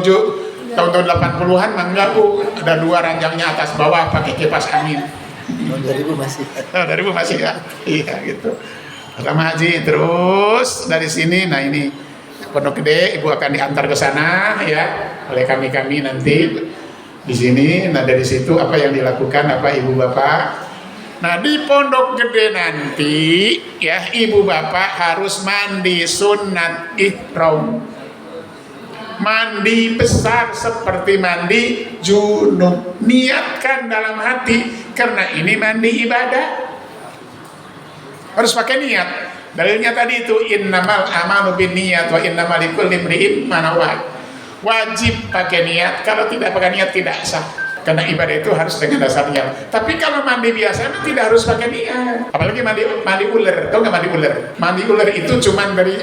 80-an mah enggak, Bu. Ada 2 ranjangnya atas bawah pakai kipas angin. 2000 masih. 2000 masih ya. Iya gitu. Asrama haji terus dari sini, nah ini Pondok Gede, Ibu akan diantar ke sana ya oleh kami nanti di sini. Nah dari situ apa yang dilakukan apa Ibu Bapak Nah, di pondok gede nanti ya ibu bapak harus mandi sunat ihram. Mandi besar seperti mandi junub. Niatkan dalam hati karena ini mandi ibadah. Harus pakai niat. Dalilnya tadi itu innamal amalu binniyat wa innamal likulli imri'in ma nawa. Wajib pakai niat, kalau tidak pakai niat tidak sah. Karena ibadah itu harus dengan dasar niat. Tapi kalau mandi biasa tidak harus pakai niat. Apalagi mandi ular. Tahu nggak mandi ular? Mandi ular itu cuman dari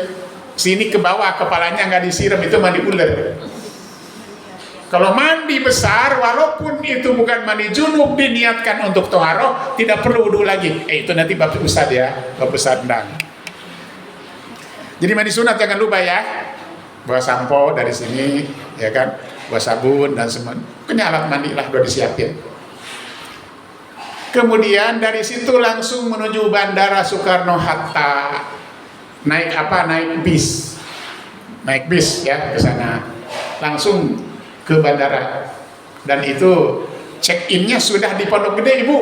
sini ke bawah, kepalanya nggak disiram, itu mandi ular. Kalau mandi besar, walaupun itu bukan mandi junub, diniatkan untuk toharoh, tidak perlu wudu lagi. Itu nanti Bapak Ustadz ya, Bapak Ustadz Ndang. Jadi mandi sunat jangan lupa ya. Bawa sampo dari sini, ya kan, bawa sabun dan semua. Pokoknya alat mandi lah udah disiapin. Kemudian dari situ langsung menuju Bandara Soekarno-Hatta. Naik apa? Naik bis. Naik bis ya ke sana. Langsung ke bandara. Dan itu check-innya sudah di Pondok Gede, Ibu.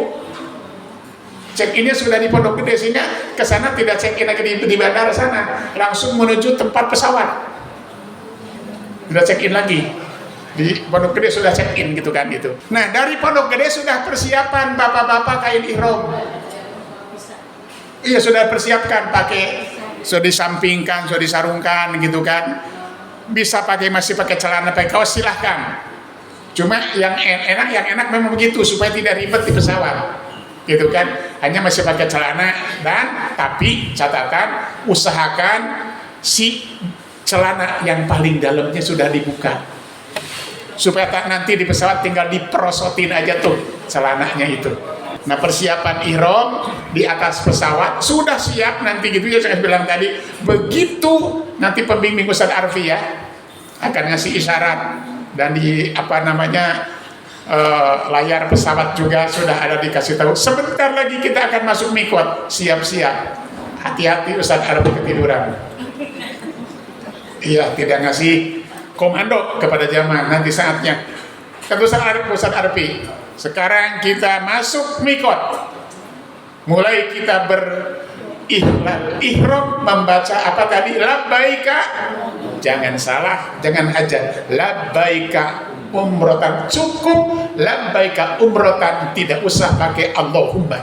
Check-innya sudah di Pondok Gede sehingga ke sana tidak check-in lagi di bandara sana. Langsung menuju tempat pesawat. Sudah check-in lagi. Di Pondok Gede sudah check-in gitu kan itu. Nah, dari Pondok Gede sudah persiapan bapak-bapak kain ihram. Iya, sudah persiapkan pakai, sudah disampingkan, sudah disarungkan gitu kan. Bisa masih pakai celana, pakai kaos silahkan. Cuma yang enak memang begitu supaya tidak ribet di pesawat, gitu kan. Hanya masih pakai celana dan tapi catatan usahakan si celana yang paling dalamnya sudah dibuka supaya nanti di pesawat tinggal diperosotin aja tuh celananya itu. Nah, persiapan ihram di atas pesawat sudah siap nanti gitu ya, saya bilang tadi. Begitu nanti pembimbing Ustadz Arfi ya akan ngasih isyarat, dan di layar pesawat juga sudah ada dikasih tahu sebentar lagi kita akan masuk mikot, siap-siap. Hati-hati Ustadz Arfi ketiduran. Iya, tidak ngasih komando kepada jamaah nanti saatnya. Kata Ustadz Arfi, sekarang kita masuk mikot. Mulai kita berihlal ihram, membaca apa tadi? Labbaika. Jangan salah, jangan hajat. Labbaika umrotan, cukup labbaika umrotan, tidak usah pakai Allahumma.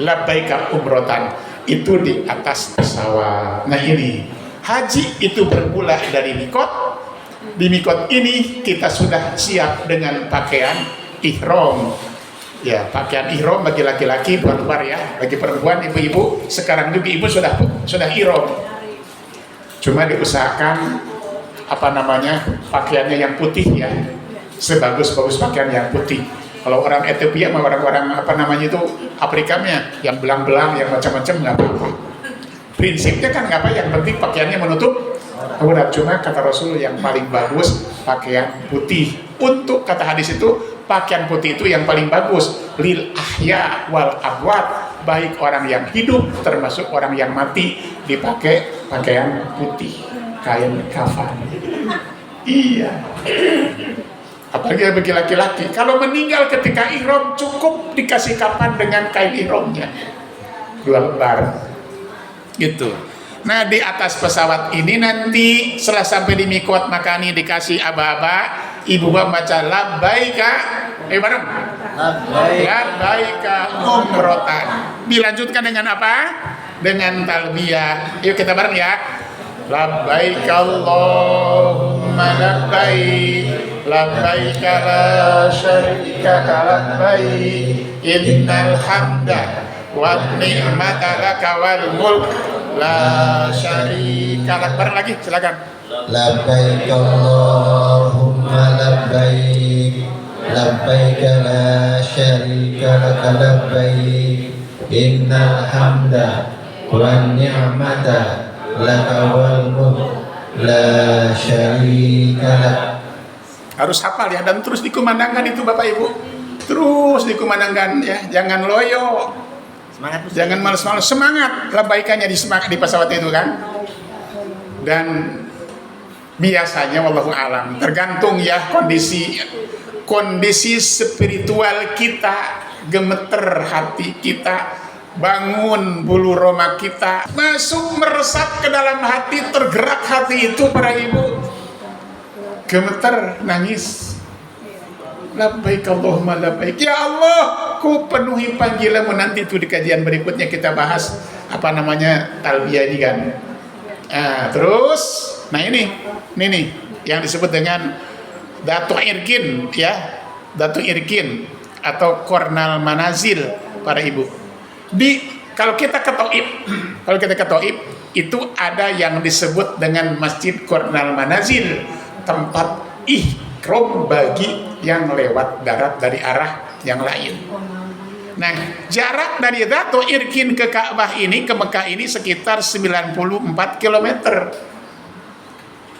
Labbaika umrotan itu di atas pesawat. Nah, ini haji itu bermula dari mikot. Di mikot ini kita sudah siap dengan pakaian ihram. Ya, pakaian ihram bagi laki-laki luar ya. Bagi perempuan, ibu-ibu sekarang juga ibu sudah ihram. Cuma diusahakan pakaiannya yang putih ya. Sebagus-bagus pakaian yang putih. Kalau orang Ethiopia sama orang-orang Afrikanya yang belang-belang, yang macam-macam nggak apa-apa. Prinsipnya kan nggak apa, yang penting pakaiannya menutup aurat. Cuma kata Rasul yang paling bagus pakaian putih. Untuk kata hadis itu pakaian putih itu yang paling bagus lil ahya wal amwat, baik orang yang hidup termasuk orang yang mati dipakai pakaian putih, kain kafan. Iya. Apalagi bagi laki-laki, kalau meninggal ketika ihram cukup dikasih kafan dengan kain ihramnya 2 lembar gitu. Nah, di atas pesawat ini nanti setelah sampai di mikot makani dikasih aba-aba, ibu bapak baca labbaika, bareng labbaika umrotan. Dilanjutkan dengan apa? Dengan talbiyah. Yuk kita bareng ya. Labbaik Allahumma labbaik, labbaik la syarika labbaik, innal hamda wa ni'mata laka wal mulk la syarika lak. Bareng lagi, silakan. Labbaik Allahumma labbaik, labbaik la syarika laka labbaik, innal hamda wan ni'mata laka wal mulk la syarika lak. Harus hafal ya, dan terus dikumandangkan itu Bapak Ibu. Terus dikumandangkan ya, jangan loyo. Semangat, jangan malas-malas, semangat labbaikannya di pesawat itu kan. Dan biasanya wallahu alam tergantung ya kondisi spiritual kita gemeter hati kita, bangun bulu roma kita, masuk meresap ke dalam hati, tergerak hati itu para ibu, gemeter, nangis. Labbaik Allahumma labbaik, ya Allah, ku penuhi panggilanmu. Nanti itu di kajian berikutnya kita bahas apa namanya talbiyah ini kan. Terus, nah ini nih yang disebut dengan Datu Irkin ya, Datu Irkin atau Kornal Manazil para ibu. Kalau kita ke Taif, itu ada yang disebut dengan Masjid Kornal Manazil, tempat ihram bagi yang lewat darat dari arah yang lain. Nah, jarak dari Datu Irkin ke Ka'bah ini, ke Mekah ini sekitar 94 km.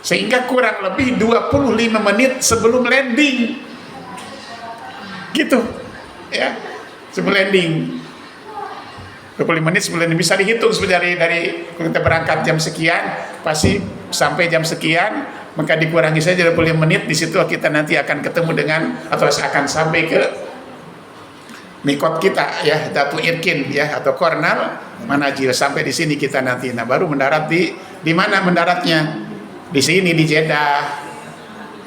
Sehingga kurang lebih 25 menit sebelum landing. Gitu. Ya. Sebelum landing. 25 menit sebelum landing bisa dihitung sebenarnya dari kita berangkat jam sekian, pasti sampai jam sekian, maka dikurangi saja 25 menit, di situ kita nanti akan ketemu dengan atau akan sampai ke mikot kita ya, Datu Irkin ya, atau Kornal Manazil. Sampai di sini kita nanti. Nah, baru mendarat di mana mendaratnya? Di sini di Jeddah.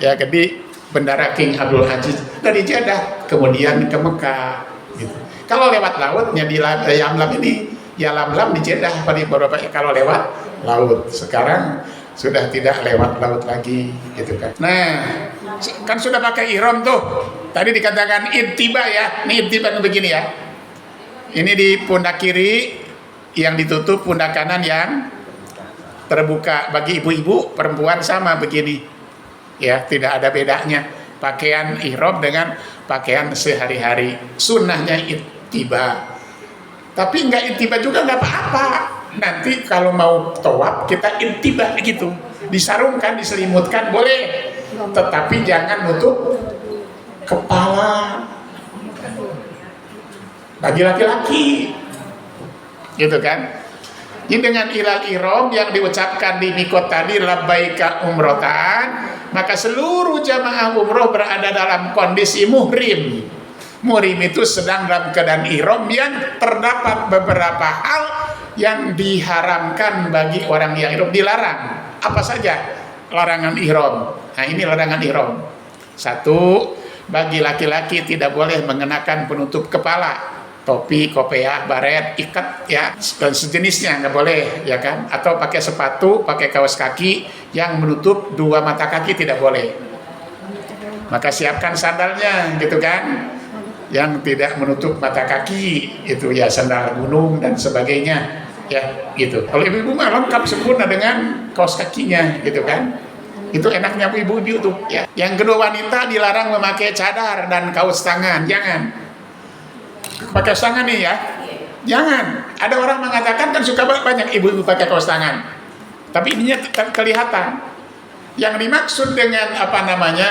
Ya, di Bandara King Abdul Aziz dari Jeddah kemudian ke Mekah gitu. Kalau lewat lautnya di Yamlam ini, ya Lamlam di Jeddah beberapa kalau lewat laut. Sekarang sudah tidak lewat laut lagi gitu kan. Nah, kan sudah pakai ihram tuh. Tadi dikatakan intiba ya. Ini intiba begini ya. Ini di pundak kiri yang ditutup, pundak kanan yang terbuka. Bagi ibu-ibu, perempuan sama begini. Ya, tidak ada bedanya. Pakaian ihram dengan pakaian sehari-hari. Sunnahnya intiba. Tapi enggak intiba juga enggak apa-apa. Nanti kalau mau tawaf kita intiba gitu, disarungkan, diselimutkan boleh, tetapi jangan nutup kepala bagi laki-laki, gitu kan? Jadi dengan ilal ihram yang diucapkan di mikot tadi, labbaika umrotan, maka seluruh jamaah umroh berada dalam kondisi muhrim. Muhrim itu sedang dalam keadaan ihram yang terdapat beberapa hal yang diharamkan bagi orang yang ihram, dilarang. Apa saja larangan ihram? Nah, ini larangan ihram. Satu, bagi laki-laki tidak boleh mengenakan penutup kepala, topi, kopiah, baret, ikat ya, dan sejenisnya nggak boleh ya kan. Atau pakai sepatu, pakai kaos kaki yang menutup dua mata kaki tidak boleh. Maka siapkan sandalnya gitu kan, yang tidak menutup mata kaki, itu ya sandal gunung dan sebagainya ya gitu. Kalau ibu-ibu mah lengkap sempurna dengan kaos kakinya gitu kan. Itu enaknya ibu-ibu tuh ya. Yang kedua, wanita dilarang memakai cadar dan kaos tangan, jangan pakai kaos tangan nih ya, jangan. Ada orang mengatakan kan suka banyak ibu-ibu pakai kaos tangan, tapi ininya kelihatan. Yang dimaksud dengan apa namanya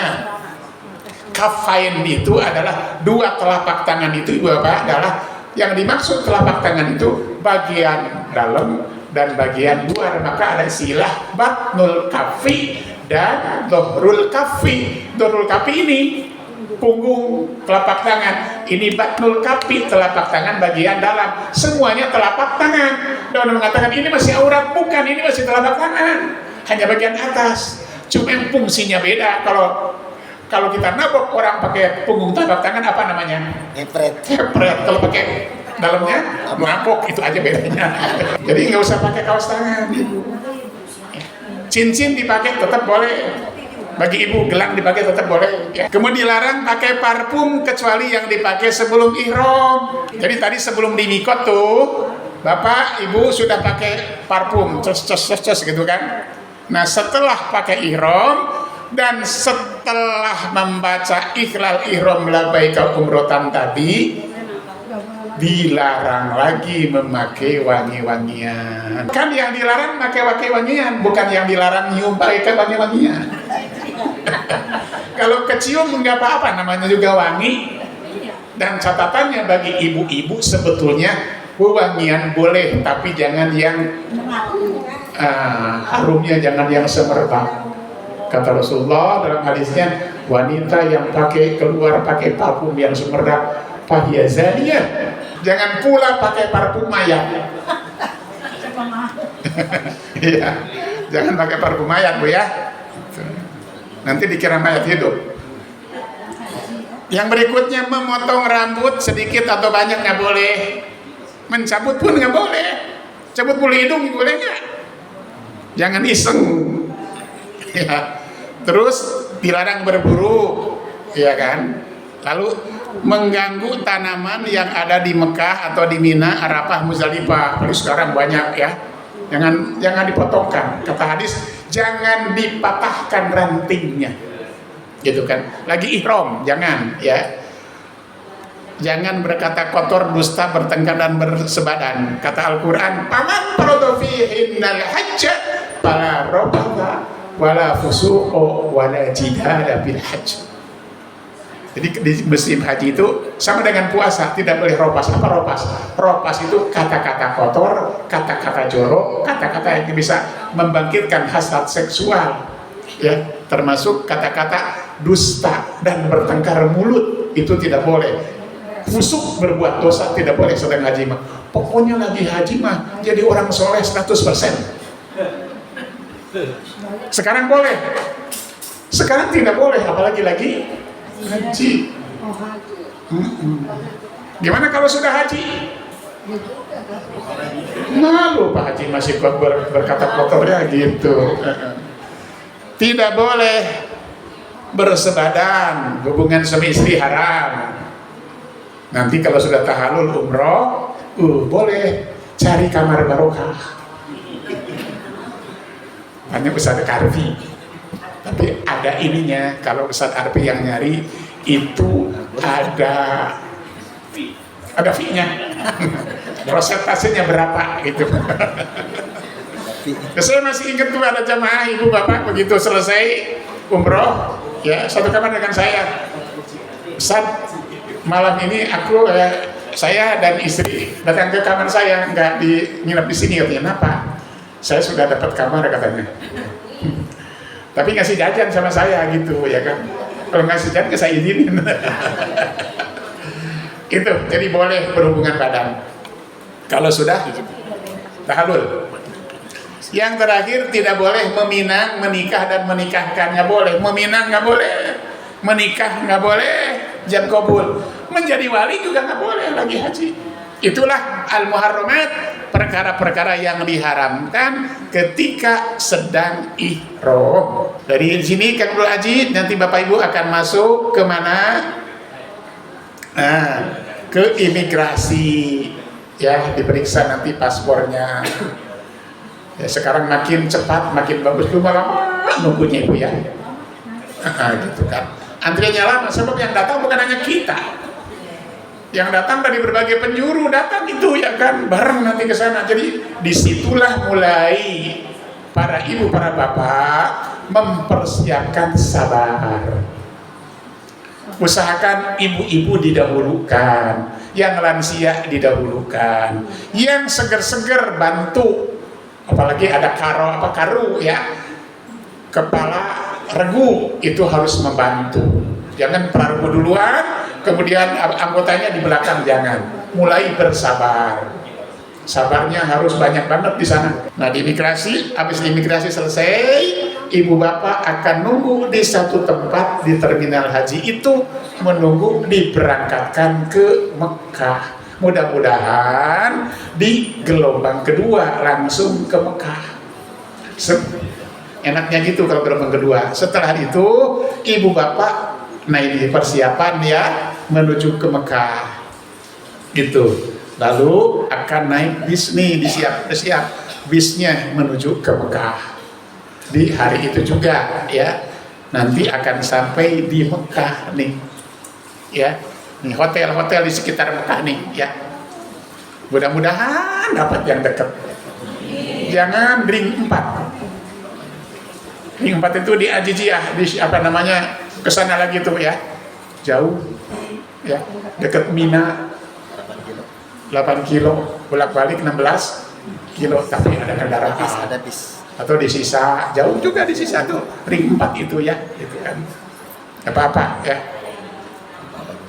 kafain itu adalah dua telapak tangan itu, ibu bapak, adalah yang dimaksud telapak tangan itu bagian dalam dan bagian luar. Maka ada istilah batnul kafi dan dohrul kafi. Dohrul kafi ini punggung telapak tangan, ini batnul kafi telapak tangan bagian dalam. Semuanya telapak tangan. Dan mengatakan ini masih aurat, bukan, ini masih telapak tangan, hanya bagian atas, cuma yang fungsinya beda. Kalau kita nabok orang pakai punggung telapak tangan, apa namanya? Hepret. Kalau pakai dalamnya nabok, itu aja bedanya. Jadi nggak usah pakai kaos tangan. Cincin dipakai tetap boleh. Bagi ibu, gelang dipakai tetap boleh. Ya. Kemudian dilarang pakai parfum kecuali yang dipakai sebelum ihram. Jadi tadi sebelum di mikot tuh, bapak ibu sudah pakai parfum, cos gitu kan. Nah, setelah pakai ihram dan setelah membaca ikhlal ihram labbaika umrotan tadi, dilarang lagi memakai wangi-wangian. Kan yang dilarang memakai wangi-wangian, bukan yang dilarang nyium pakai wangi-wangian. Kalau kecium nggak apa-apa, namanya juga wangi. Dan catatannya bagi ibu-ibu sebetulnya wangian boleh, tapi jangan yang harumnya jangan yang semerbak. Kata Rasulullah dalam hadisnya, wanita yang keluar pakai parfum yang semerbak, fahiya zaniyah. Jangan pula pakai parfum mayat. Iya, jangan pakai parfum mayat, Bu ya. Nanti dikira mayat hidup. Yang berikutnya, memotong rambut sedikit atau banyak nggak boleh. Mencabut pun nggak boleh. Cabut bulu hidung boleh nggak? Jangan iseng. Ya. Terus dilarang berburu, ya kan? Lalu mengganggu tanaman yang ada di Mekah atau di Mina, Arafah, Muzdalifah. Lalu sekarang banyak ya. Jangan dipotongkan. Kata hadis, jangan dipatahkan rantingnya. Gitu kan. Lagi ihram, jangan ya. Jangan berkata kotor, dusta, bertengkar dan bersebadan. Kata Al-Qur'an, "Paman farada fihinnal hajja fala rafatha wala fusuqa wala jidala bil hajj." Jadi di musim haji itu sama dengan puasa, tidak boleh ropas. Apa ropas? Ropas itu kata-kata kotor, kata-kata jorok, kata-kata yang bisa membangkitkan hasrat seksual, ya, termasuk kata-kata dusta dan bertengkar mulut, itu tidak boleh. Fusuk, berbuat dosa, tidak boleh sedang haji mah. Pokoknya lagi haji mah jadi orang soleh 100%. Sekarang boleh, sekarang tidak boleh, apalagi lagi haji. Gimana kalau sudah haji? Malu Pak Haji masih berkata kotornya gitu. Tidak boleh bersebadan, hubungan suami istri haram. Nanti kalau sudah tahallul umroh, boleh cari kamar barokah. Hanya Ustadz Arfi. Tapi ada ininya, kalau Ustadz Arfi yang nyari itu ada fee-nya. Prosentasenya berapa gitu. Saya masih ingat tuh ada jamaah ibu bapak begitu selesai umroh, ya satu kamar dengan saya. Ustadz, malam ini saya dan istri datang ke kamar saya, nggak nginep di sini. Katanya, kenapa? Saya sudah dapat kamar katanya. Tapi ngasih jajan sama saya gitu ya kan. Kalau ngasih jajan saya izinin. Itu jadi boleh berhubungan badan kalau sudah tahallul. Yang terakhir, tidak boleh meminang, menikah dan menikahkan. Nggak boleh meminang, nggak boleh menikah, nggak boleh jam kabul, menjadi wali juga nggak boleh lagi haji. Itulah al-muharramat, perkara-perkara yang diharamkan ketika sedang ihram. Dari sini Kang Abdul Haji, nanti Bapak Ibu akan masuk ke mana? Nah, ke imigrasi, ya, diperiksa nanti paspornya. Ya, sekarang makin cepat, makin bagus, lama-lama nunggunya Ibu ya. Gitu kan. Antriannya lama, sebab yang datang bukan hanya kita, yang datang dari berbagai penjuru datang itu ya kan, bareng nanti ke sana. Jadi disitulah mulai para ibu, para bapak mempersiapkan sabar. Usahakan ibu-ibu didahulukan, yang lansia didahulukan, yang seger-seger bantu, apalagi ada karu ya, kepala regu itu harus membantu. Jangan prabu duluan, kemudian anggotanya di belakang, jangan. Mulai bersabar. Sabarnya harus banyak banget di sana. Nah, di imigrasi, habis imigrasi selesai, ibu bapak akan nunggu di satu tempat di terminal haji itu, menunggu diberangkatkan ke Mekah. Mudah-mudahan di gelombang kedua langsung ke Mekah. Enaknya gitu kalau gelombang kedua. Setelah itu ibu bapak, nah ini persiapan ya, menuju ke Mekah gitu. Lalu akan naik bis nih, disiap bisnya menuju ke Mekah. Di hari itu juga ya, nanti akan sampai di Mekah nih ya. Nih hotel-hotel di sekitar Mekah nih ya. Mudah-mudahan dapat yang dekat. Jangan ring 4. Ring 4 itu di Ajijiyah, di apa namanya, kesana lagi tuh ya, jauh ya, dekat Mina, 8 kilo, bolak-balik 16 kilo, tapi ada kendaraan, ada bis, atau di sisa, jauh juga di sisa tuh, ring 4 itu ya, gitu kan, apa-apa ya.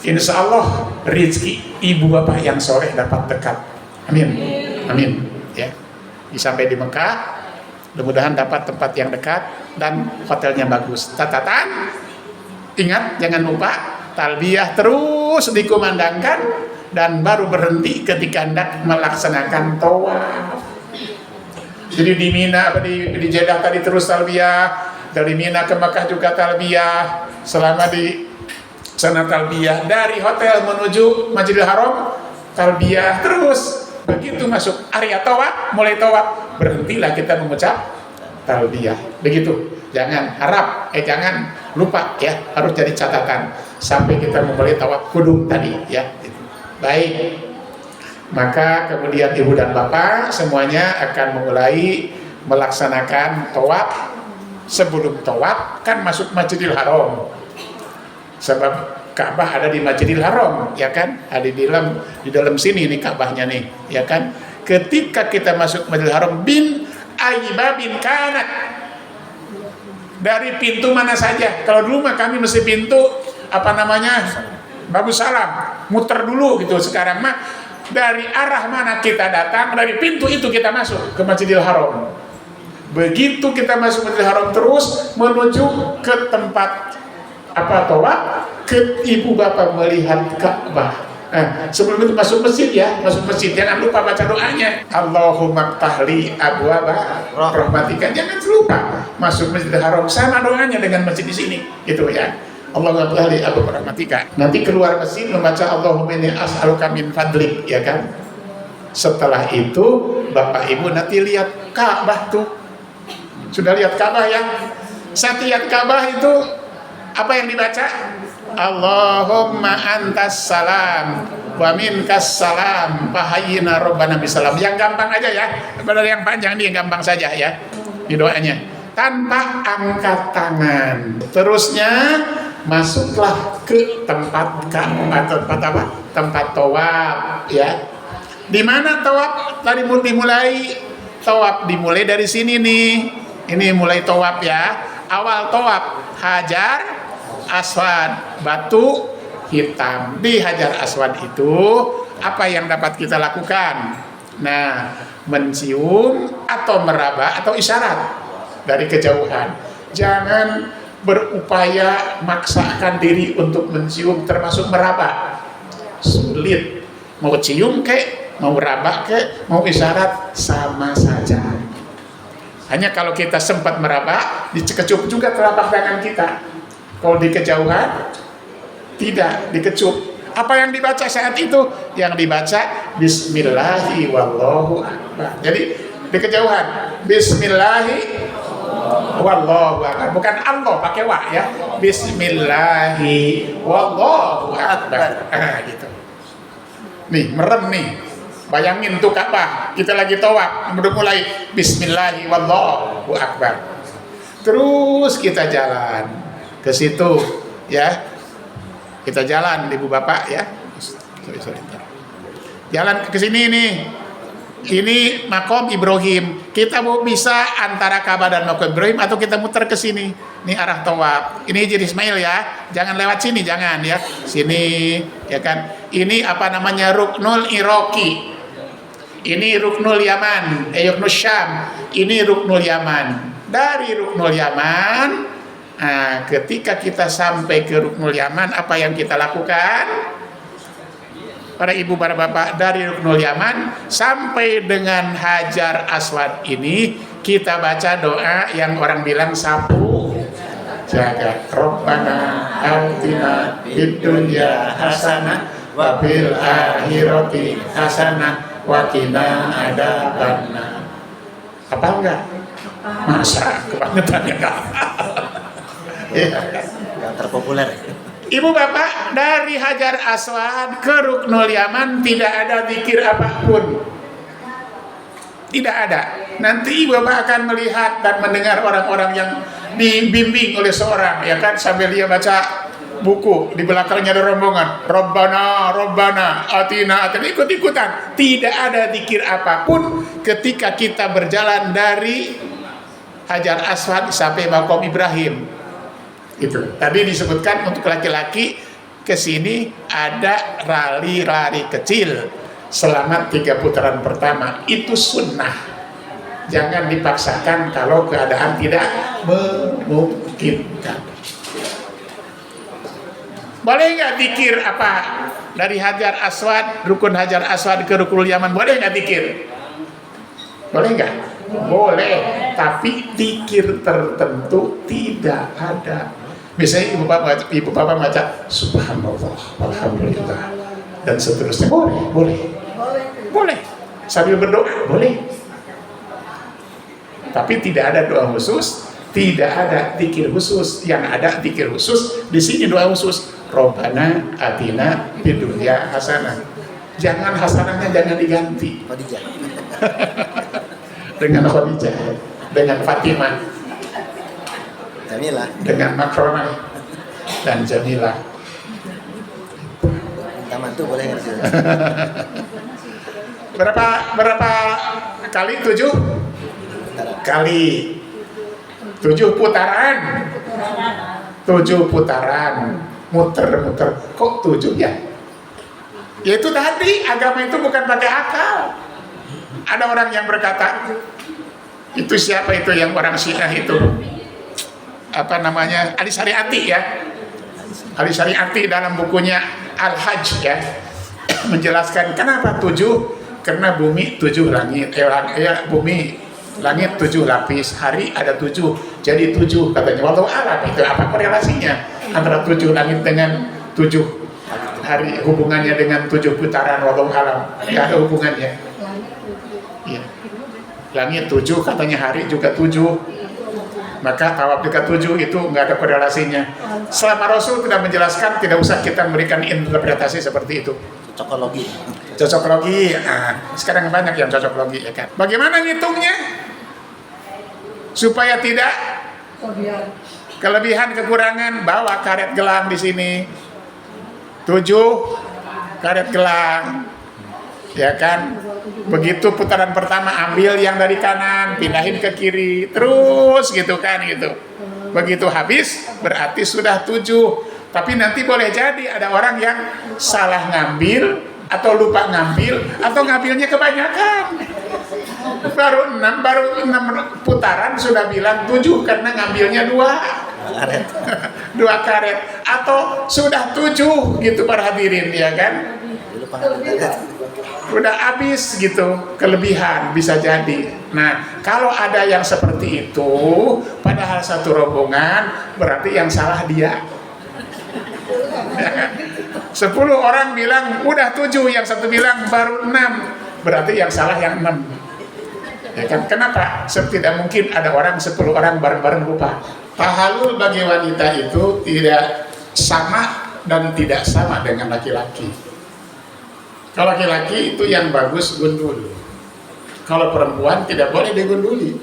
insya Allah rezeki ibu bapak yang soleh dapat dekat. Amin, amin. Ya, sampai di Mekah, mudah-mudahan dapat tempat yang dekat dan hotelnya bagus. Catatan, ingat jangan lupa talbiyah terus dikumandangkan dan baru berhenti ketika hendak melaksanakan tawaf. Jadi di Mina, di Jeddah tadi terus talbiyah, dari Mina ke Mekah juga talbiyah, selama di sana talbiyah, dari hotel menuju Masjidil Haram talbiyah terus. Begitu masuk area tawaf, mulai tawaf, berhentilah kita mengucap talbiyah. Begitu. Jangan jangan lupa ya, harus jadi catatan sampai kita memulai tawaf kudum tadi ya. Baik. Maka kemudian ibu dan bapak semuanya akan memulai melaksanakan tawaf. Sebelum tawaf kan masuk Masjidil Haram. Sebab Ka'bah ada di Masjidil Haram, ya kan? Ada di dalam sini nih Ka'bahnya nih, ya kan? Ketika kita masuk Masjidil Haram, bin aibabin kanat, dari pintu mana saja. Kalau dulu mah kami mesti pintu Bagus Salam, muter dulu gitu. Sekarang mah dari arah mana kita datang, dari pintu itu kita masuk ke Masjidil Haram. Begitu kita masuk Masjidil Haram terus menuju ke tempat tawaf, ke ibu bapak melihat Ka'bah. Sebelum itu masuk masjid ya, masuk masjid jangan lupa baca doanya. Allahumma ftahli abwaaba rahmatika. Jangan lupa masuk Masjidil Haram sama doanya dengan masjid di sini, gitu ya. Allahumma ftahli abwaaba rahmatika. Nanti keluar masjid membaca Allahumma inni as'aluka min fadlik, ya kan? Setelah itu bapak ibu nanti lihat Ka'bah tuh. Sudah lihat Ka'bah ya? Saat lihat Ka'bah itu apa yang dibaca? Allahumma antas salam wa minkas salam fahayyina rabbana bisalam. Yang gampang aja ya, benar yang panjang nih yang gampang saja ya di doanya, tanpa angkat tangan. Terusnya masuklah ke tempat tempat tawaf ya. Di mana tawaf tadi dimulai? Tawaf dimulai dari sini nih. Ini mulai tawaf ya. Awal tawaf Hajar Aswad, batu hitam. Di Hajar Aswad itu apa yang dapat kita lakukan? Nah, mencium atau meraba atau isyarat dari kejauhan. Jangan berupaya maksakan diri untuk mencium termasuk meraba. Sulit. Mau cium kek, mau meraba kek, mau isyarat sama saja. Hanya kalau kita sempat meraba, dikecup juga telapak tangan kita. Kalau di kejauhan tidak dikecup. Apa yang dibaca saat itu? Yang dibaca Bismillahi wallahu akbar. Jadi di kejauhan Bismillahi wallahu akbar. Bukan Allah pakai wa ya. Bismillahi wallahu akbar. Gitu. Nih merem nih. Bayangin tuh Ka'bah. Kita lagi tawaf. Udah mulai Bismillahi wallahu akbar. Terus kita jalan ke situ ya, kita jalan ibu bapak ya, jalan ke sini nih, ini makom Ibrahim. Kita mau bisa antara Ka'bah dan makom Ibrahim atau kita muter ke sini, ini arah tawaf. Ini Hijri Ismail ya, jangan lewat sini, jangan ya, sini ya kan. Ini Ruknul Iraqi, ini Ruknul Yaman, Ruknul Syam, ini Ruknul Yaman. Dari Ruknul Yaman, ketika kita sampai ke Ruknul Yaman, apa yang kita lakukan? Para ibu, para bapak, dari Ruknul Yaman sampai dengan Hajar Aswad ini, kita baca doa yang orang bilang sapu jaga. Rabbana atina fid dunya hasanah wa fil akhirati hasanah wa qina adzabannar. Apa enggak? Masa kebangetan ya enggak? Yang terpopuler. Ibu bapak, dari Hajar Aswad ke Ruknul Yaman tidak ada zikir apapun, tidak ada. Nanti ibu bapak akan melihat dan mendengar orang-orang yang dibimbing oleh seorang, ya kan, sambil dia baca buku, di belakangnya ada rombongan, Robbana atina ikut-ikutan. Tidak ada zikir apapun ketika kita berjalan dari Hajar Aswad sampai makom Ibrahim. Itu tadi disebutkan untuk laki-laki ke sini ada lari kecil selama 3 putaran pertama. Itu sunnah, jangan dipaksakan kalau keadaan tidak memungkinkan. Boleh nggak zikir apa dari Hajar Aswad, rukun Hajar Aswad ke Rukunul Yaman, boleh nggak zikir? Boleh nggak? Boleh, tapi zikir tertentu tidak ada. Misalnya ibu bapak baca Subhanallah, Alhamdulillah, dan seterusnya, boleh. Sambil berdoa, boleh. Tapi tidak ada doa khusus, tidak ada zikir khusus. Yang ada zikir khusus di sini, doa khusus. Robbana atina fid dunya hasanah. Jangan hasanahnya jangan diganti. Dengan Khadijah, dengan Fatimah, Jamilah, dengan Makronah dan Jamilah. minta mantu boleh nggak sih? Berapa kali? 7 kali. 7 putaran. 7 putaran. Muter. Kok 7 ya? Ya itu tadi, agama itu bukan pakai akal. Ada orang yang berkata, itu siapa itu yang orang Syiah itu? Apa namanya? Ali Syariati ya. Ali Syariati dalam bukunya Al-Hajj ya menjelaskan kenapa 7? Karena bumi 7 langit, bumi langit 7 lapis, hari ada 7, jadi 7 katanya. Wallahu alam, itu apa korelasinya antara 7 langit dengan 7 hari, hubungannya dengan 7 putaran? Wallahu alam, tidak ada hubungannya. Ya. Langit 7 katanya, hari juga 7, maka tawaf juga 7, itu nggak ada korelasinya. Selama Rasul tidak menjelaskan, tidak usah kita memberikan interpretasi seperti itu. Cocokologi. Sekarang banyak yang cocokologi ya kan. Bagaimana ngitungnya supaya tidak kelebihan kekurangan? Bawa karet gelang di sini, 7 karet gelang ya kan. Begitu putaran pertama ambil yang dari kanan, pindahin ke kiri, terus gitu kan gitu. Begitu habis berarti sudah 7. Tapi nanti boleh jadi ada orang yang salah ngambil atau lupa ngambil atau ngambilnya kebanyakan. Baru 6 putaran sudah bilang 7 karena ngambilnya 2 karet. Atau sudah 7 gitu para hadirin ya kan. Udah habis gitu, kelebihan bisa jadi. Nah, kalau ada yang seperti itu, padahal satu rombongan, berarti yang salah dia. 10 orang bilang udah 7, yang satu bilang baru 6, berarti yang salah yang 6. Ya kan? Kenapa? Tidak mungkin ada orang 10 orang bareng-bareng lupa. Tahalul bagi wanita itu tidak sama dan tidak sama dengan laki-laki. Kalau laki-laki itu yang bagus gundul. Kalau perempuan tidak boleh digunduli.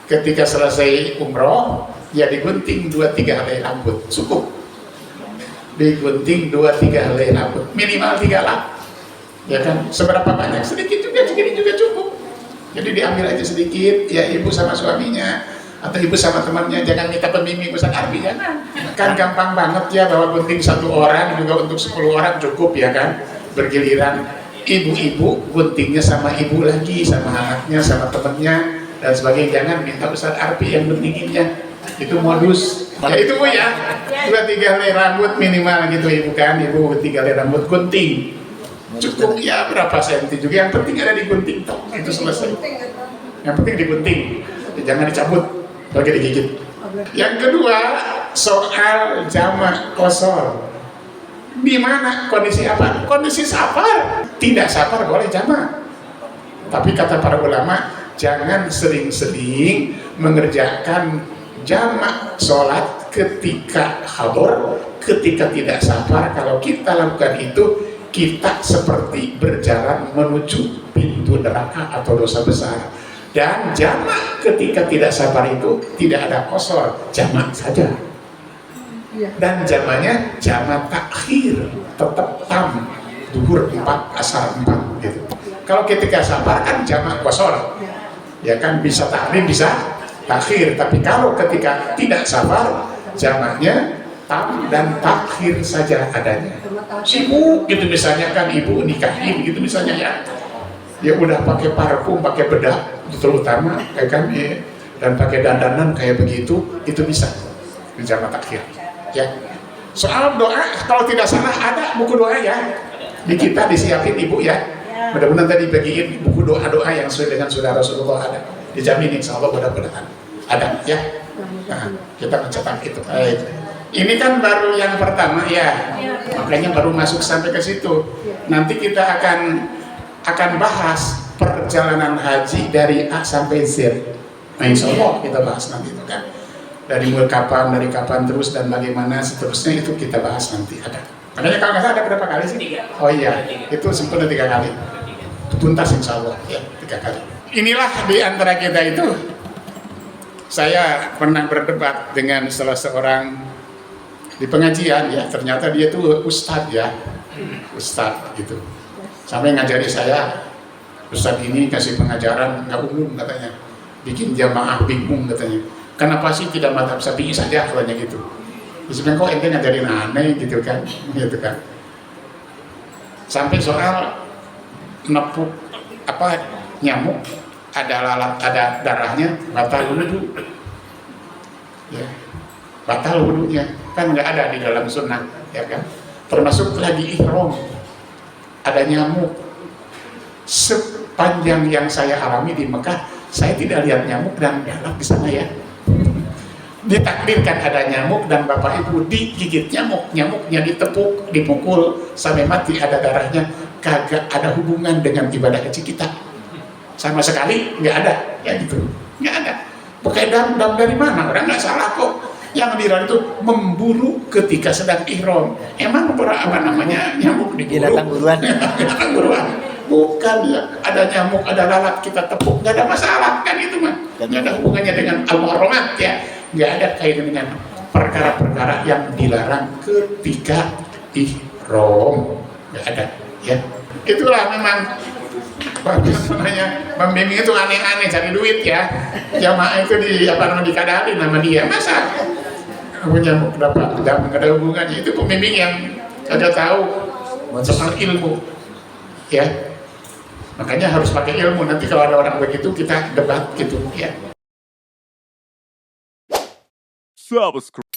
Ketika selesai umroh, ya digunting 2-3 helai rambut, cukup. Digunting 2-3 helai rambut, minimal 3 lap. Ya kan? Seberapa banyak? Sedikit juga, segini juga cukup. Jadi diambil aja sedikit, ya ibu sama suaminya atau ibu sama temannya, jangan minta pembimbing Ustaz Arbi, jangan. Kan gampang banget ya bahwa gunting 1 orang juga untuk 10 orang cukup ya kan. Bergiliran ibu-ibu guntingnya sama ibu lagi, sama anaknya, sama temennya dan sebagainya. Jangan minta Ustaz Arbi yang guntinginnya, itu modus. Ya itu Bu ya, 2-3 helai rambut minimal gitu ibu kan, ibu 3 helai rambut gunting cukup ya, berapa senti juga, yang penting ada digunting toh, itu selesai. Yang penting digunting, jangan dicabut, lagi digigit. Yang kedua, soal jamak qasar. Di mana kondisi apa? Kondisi safar. Tidak safar boleh jamak. Tapi kata para ulama, jangan sering-sering mengerjakan jamak sholat ketika hador, ketika tidak safar. Kalau kita lakukan itu, kita seperti berjalan menuju pintu neraka atau dosa besar. Dan jamak ketika tidak sabar itu tidak ada qasar, jamak saja. Dan jamaknya jamak takhir, tetap tam, duhur 4, asar 4 gitu. Kalau ketika sabar kan jamak qasar, ya kan, bisa takdim bisa takhir. Tapi kalau ketika tidak sabar, jamaknya tam dan takhir saja adanya. Sibuk gitu misalnya kan ibu nikahin gitu misalnya ya. Ya udah pakai parfum, pakai bedak terutama ya kan ya, dan pakai dandanan kayak begitu itu bisa di jamak takhir ya. Soal doa kalau tidak salah ada buku doa ya di kita disiapin ibu ya. Mudah-mudahan tadi bagiin buku doa-doa yang sesuai dengan sunnah Rasulullah ada, dijamin insya Allah mudah-mudahan ada ya. Nah, kita mencetak itu. Ini kan baru yang pertama ya, makanya baru masuk sampai ke situ. Nanti kita akan bahas perjalanan haji dari A sampai Z. Nah, insya Allah kita bahas nanti itu kan. Dari mulai kapan, dari kapan terus dan bagaimana seterusnya itu kita bahas nanti ada. Makanya kalau nggak salah ada berapa kali sih? Oh iya, itu sempurna 3 kali. Tuntas insya Allah ya 3 kali. Inilah di antara kita itu. Saya pernah berdebat dengan salah seorang di pengajian ya, ternyata dia tuh ustadz ya, ustadz gitu. Sampai ngajari saya, ustadz ini kasih pengajaran nggak umum katanya, bikin jamaah bingung katanya. Kenapa sih tidak mazhab Syafi'i saja katanya gitu. Sebenarnya kok ente ngajarin aneh gitu kan, gitu kan. Sampai soal nepuk apa nyamuk, ada lalat, ada darahnya, batal wudu. Ya, batal wudunya kan nggak ada di dalam sunnah, ya kan. Termasuk lagi ihram, ada nyamuk. Sepanjang yang saya alami di Mekah, saya tidak lihat nyamuk dan lalat di sana ya. Ditakdirkan ada nyamuk dan bapak ibu digigit nyamuk, nyamuknya ditepuk, dipukul sampai mati, ada darahnya, kagak ada hubungan dengan ibadah haji kita sama sekali, nggak ada ya gitu, nggak ada. Pakai dam dari mana, orang nggak salah kok. Yang dilarang itu memburu ketika sedang ihram. Emang apa namanya nyamuk diburu? Datang buruan. Datang buruan. Bukan ya, ada nyamuk, ada lalat kita tepuk, nggak ada masalah kan itu mah. Nggak ada hubungannya dengan al-muharramat ya. Nggak ada kaitan dengan perkara-perkara yang dilarang ketika ihram, nggak ada ya. Itulah memang namanya pembimbing itu aneh-aneh cari duit ya. Jamaah itu di apa namanya dikadalin nama dia, masa punya dapat nggak ada hubungannya. Itu pembimbing yang ada tahu soal ilmu ya. Makanya harus pakai ilmu. Nanti kalau ada orang begitu kita debat gitu ya. Subscribe.